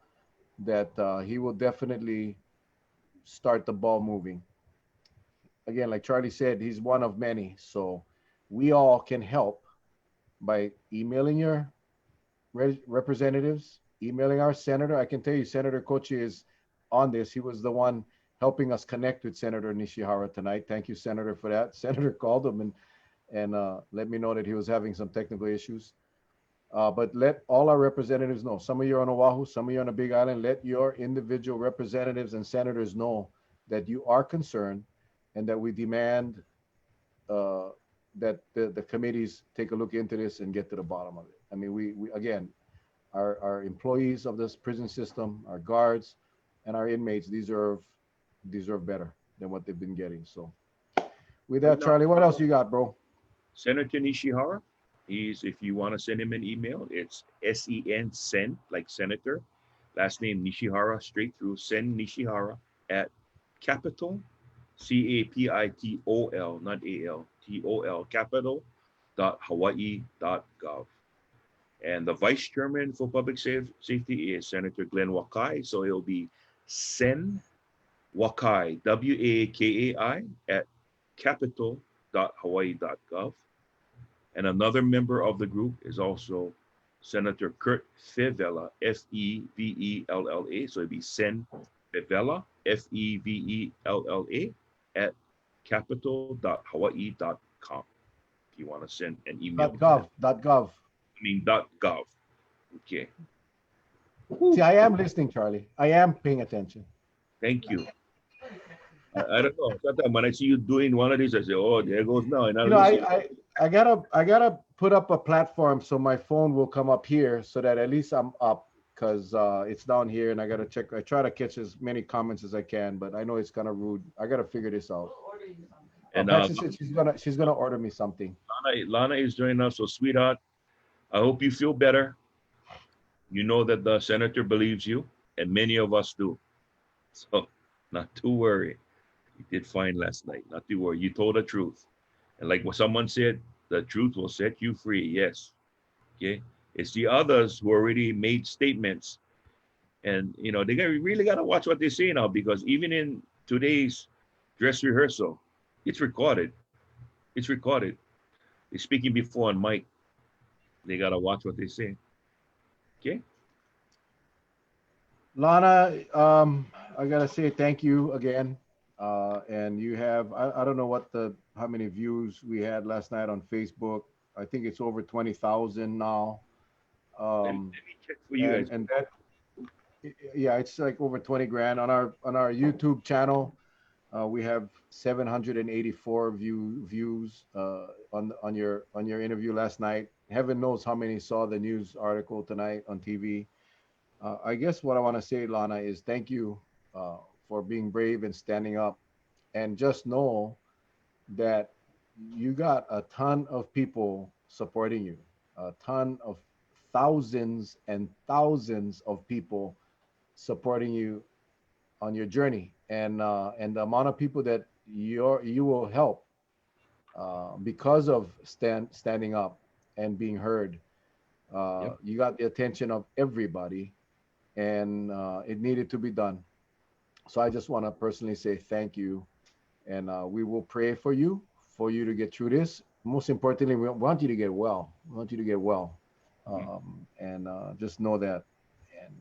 that he will definitely start the ball moving. Again, like Charlie said, he's one of many, so we all can help by emailing your representatives, emailing our senator. I can tell you, Senator Kochi is on this. He was the one helping us connect with Senator Nishihara tonight. Thank you, Senator, for that. Senator called him and let me know that he was having some technical issues. But let all our representatives know. Some of you are on Oahu, some of you are on the Big Island. Let your individual representatives and senators know that you are concerned and that we demand uh, that the committees take a look into this and get to the bottom of it. I mean, we again, our employees of this prison system, our guards, and our inmates deserve better than what they've been getting. So, with Right that, now, Charlie, what else you got, bro? Senator Nishihara, if you want to send him an email, it's sen, like senator, last name Nishihara, straight through, send Nishihara at capital, CAPITOL, not AL, TOL, capital dot Hawaii dot gov. And the vice chairman for public safety is Senator Glenn Wakai. So it'll be Sen Wakai, WAKAI, at capital dot Hawaii dot gov. And another member of the group is also Senator Kurt Fevella, Fevella. So it'd be Sen Fevella, Fevella, at capital.hawaii.com. If you want to send an email to them. .gov. .gov. Okay. See, I am listening, Charlie. I am paying attention. Thank you. I don't know. Sometimes when I see you doing one of these, I say, "Oh, there goes now." And I gotta put up a platform so my phone will come up here so that at least I'm up because it's down here and I gotta check. I try to catch as many comments as I can, but I know it's kind of rude. I gotta figure this out. and Patsy said she's gonna order me something. Lana is joining us. So, sweetheart, I hope you feel better. You know that the senator believes you, and many of us do. So, not to worry. You did fine last night. Not to worry. You told the truth. And like what someone said, the truth will set you free. Yes. Okay. It's the others who already made statements. And, they really got to watch what they say now because even in today's dress rehearsal, it's recorded. It's recorded. They're speaking before on mic. They got to watch what they say. Okay. Lana, I gotta say thank you again. And you have I don't know how many views we had last night on Facebook. I think it's over 20,000 now. Let me check for you guys. And that, yeah, it's like over 20 grand on our YouTube channel. We have 784 views on your interview last night. Heaven knows how many saw the news article tonight on TV. I guess what I want to say, Lana, is thank you for being brave and standing up. And just know that you got a ton of people supporting you, a ton of thousands and thousands of people supporting you on your journey, and the amount of people that you will help because of standing up and being heard. Yep. You got the attention of everybody, and it needed to be done. So I just want to personally say thank you, and we will pray for you to get through this. Most importantly, we want you to get well. We want you to get well, and just know that. And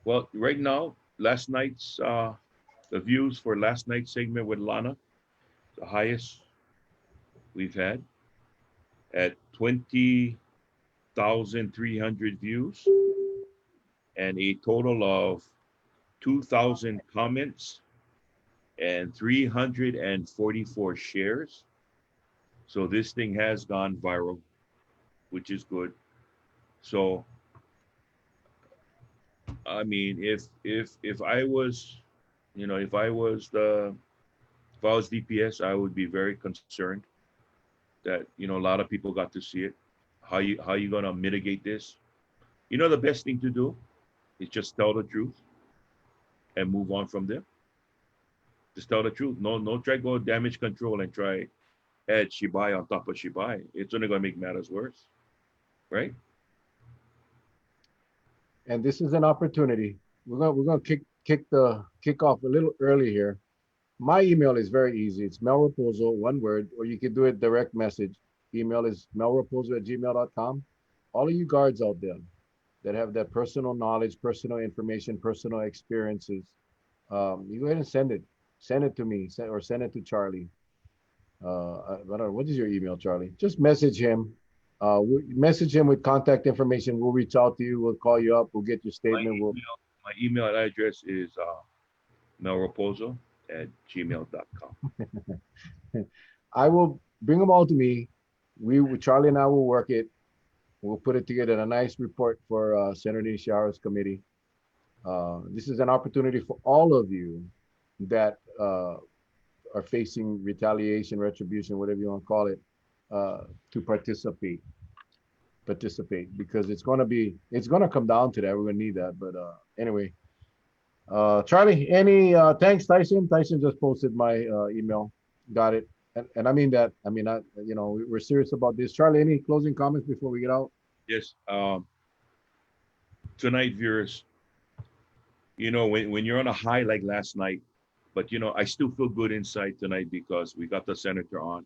Well, right now, last night's the views for last night's segment with Lana, the highest we've had at 20,300 views and a total of 2,000 comments and 344 shares. So this thing has gone viral, which is good. So I mean, if I was, if I was DPS, I would be very concerned that a lot of people got to see it. How you gonna mitigate this? The best thing to do is just tell the truth and move on from there. Just tell the truth. No try go damage control and try add Shibai on top of Shibai. It's only gonna make matters worse, right? And this is an opportunity. We're gonna kick off a little early here. My email is very easy. It's melraposo, one word, or you can do it direct message. Email is melraposo@gmail.com. All of you guards out there that have that personal knowledge, personal information, personal experiences, you go ahead and send it. Send it to me, or send it to Charlie. I don't know, what is your email, Charlie? Just message him. Message him with contact information. We'll reach out to you. We'll call you up. We'll get your statement. My email address is melraposo at gmail.com. I will bring them all to me. Charlie and I will work it. We'll put it together in a nice report for Senator Nishihara's committee. This is an opportunity for all of you that are facing retaliation, retribution, whatever you want to call it, to participate because it's going to come down to that. We're going to need that. But anyway, Charlie, any thanks, Tyson. Tyson just posted my email. Got it. And I mean that. I mean, we're serious about this. Charlie, any closing comments before we get out? Yes. Tonight, viewers, when you're on a high like last night, but I still feel good inside tonight because we got the senator on,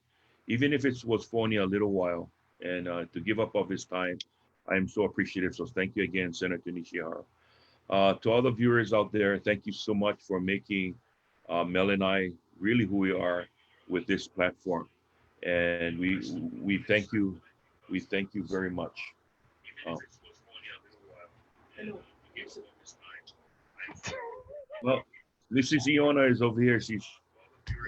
even if it was phony a little while, and to give up of his time, I'm so appreciative. So thank you again, Senator Nishihara. To all the viewers out there, thank you so much for making Mel and I really who we are with this platform, and we thank you. We thank you very much. Well, Mrs. Iona is over here. She's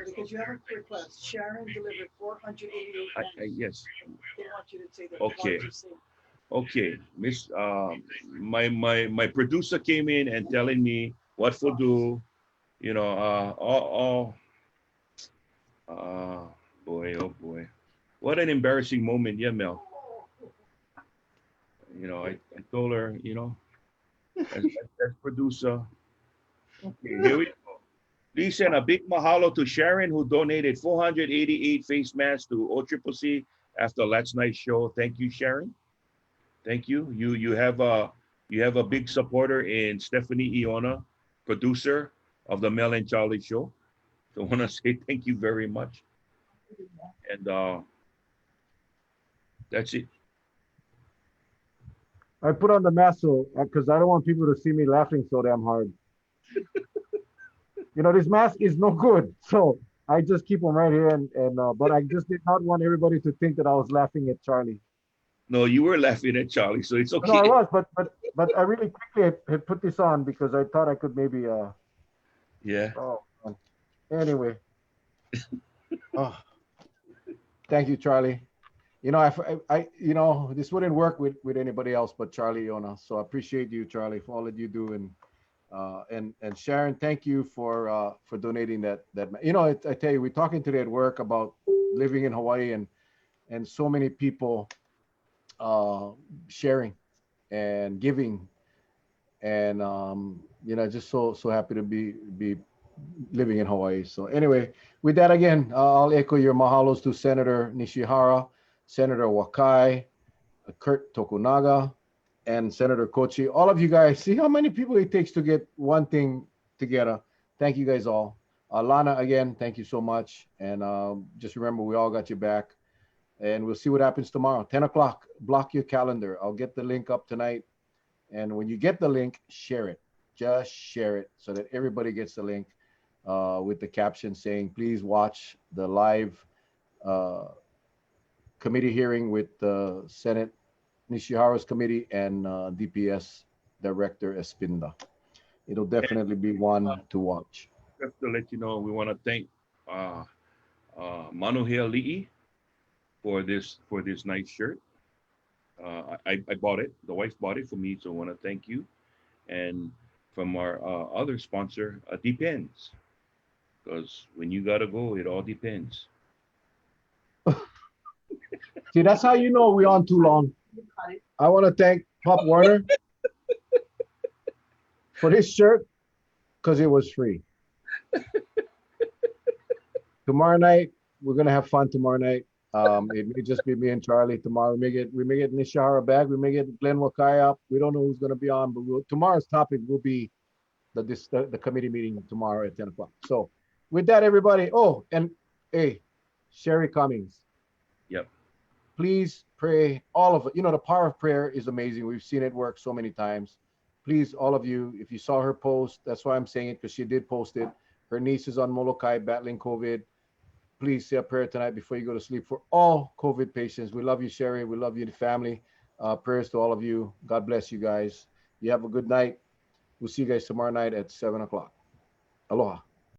because you have a request. Sharon delivered 488. Yes. They want you to say that. Okay. Okay, Miss. My producer came in and telling me what to do. Boy, oh boy, what an embarrassing moment, yeah, Mel. I told her, as producer. Okay, here we go. Please send a big mahalo to Sharon, who donated 488 face masks to OCCC after last night's show. Thank you, Sharon. Thank you. You have a big supporter in Stephanie Iona, producer of the Mel and Charlie show. So I want to say thank you very much. And that's it. I put on the mask because I don't want people to see me laughing so damn hard. This mask is no good. So I just keep them right here. But I just did not want everybody to think that I was laughing at Charlie. No, you were laughing at Charlie, so it's okay. No, I was, but I really quickly had put this on because I thought I could maybe. Yeah. Oh, anyway. Oh, thank you, Charlie. I this wouldn't work with anybody else but Charlie Iona. So I appreciate you, Charlie, for all that you do, and Sharon, thank you for donating that. I tell you, we're talking today at work about living in Hawaii and so many people sharing and giving, and just so happy to be living in Hawaii. So anyway, with that again, I'll echo your mahalos to Senator Nishihara, Senator Wakai, Kurt Tokunaga, and Senator Kochi. All of you guys, see how many people it takes to get one thing together. Thank you guys all. Lana, again, thank you so much. And just remember, we all got your back. And we'll see what happens tomorrow. 10 o'clock, block your calendar. I'll get the link up tonight. And when you get the link, share it. Just share it so that everybody gets the link with the caption saying, please watch the live committee hearing with Senate Nishihara's committee and DPS Director Espinda. It'll definitely be one to watch. Just to let you know, we want to thank Manuhea Li'i for this nice shirt. I bought it. The wife bought it for me, so I want to thank you. And from our other sponsor, Depends, because when you gotta go, it all depends. See, that's how you know we're on too long. I want to thank Pop Warner. for this shirt because it was free. Tomorrow night, we're gonna have fun tomorrow night. It may just be me and Charlie tomorrow. We may get Nishihara back. We may get Glenn Wakai up. We don't know who's gonna be on, but tomorrow's topic will be the committee meeting tomorrow at 10 o'clock. So with that, everybody. Oh, and hey, Sherry Cummings, Yep. please pray. All of it. You know, the power of prayer is amazing. We've seen it work so many times. Please, all of you, if you saw her post, that's why I'm saying it, because she did post it. Her niece is on Molokai battling COVID. Please say a prayer tonight before you go to sleep for all COVID patients. We love you, Sherry. We love you, the family. Prayers to all of you. God bless you guys. You have a good night. We'll see you guys tomorrow night at 7 o'clock. Aloha.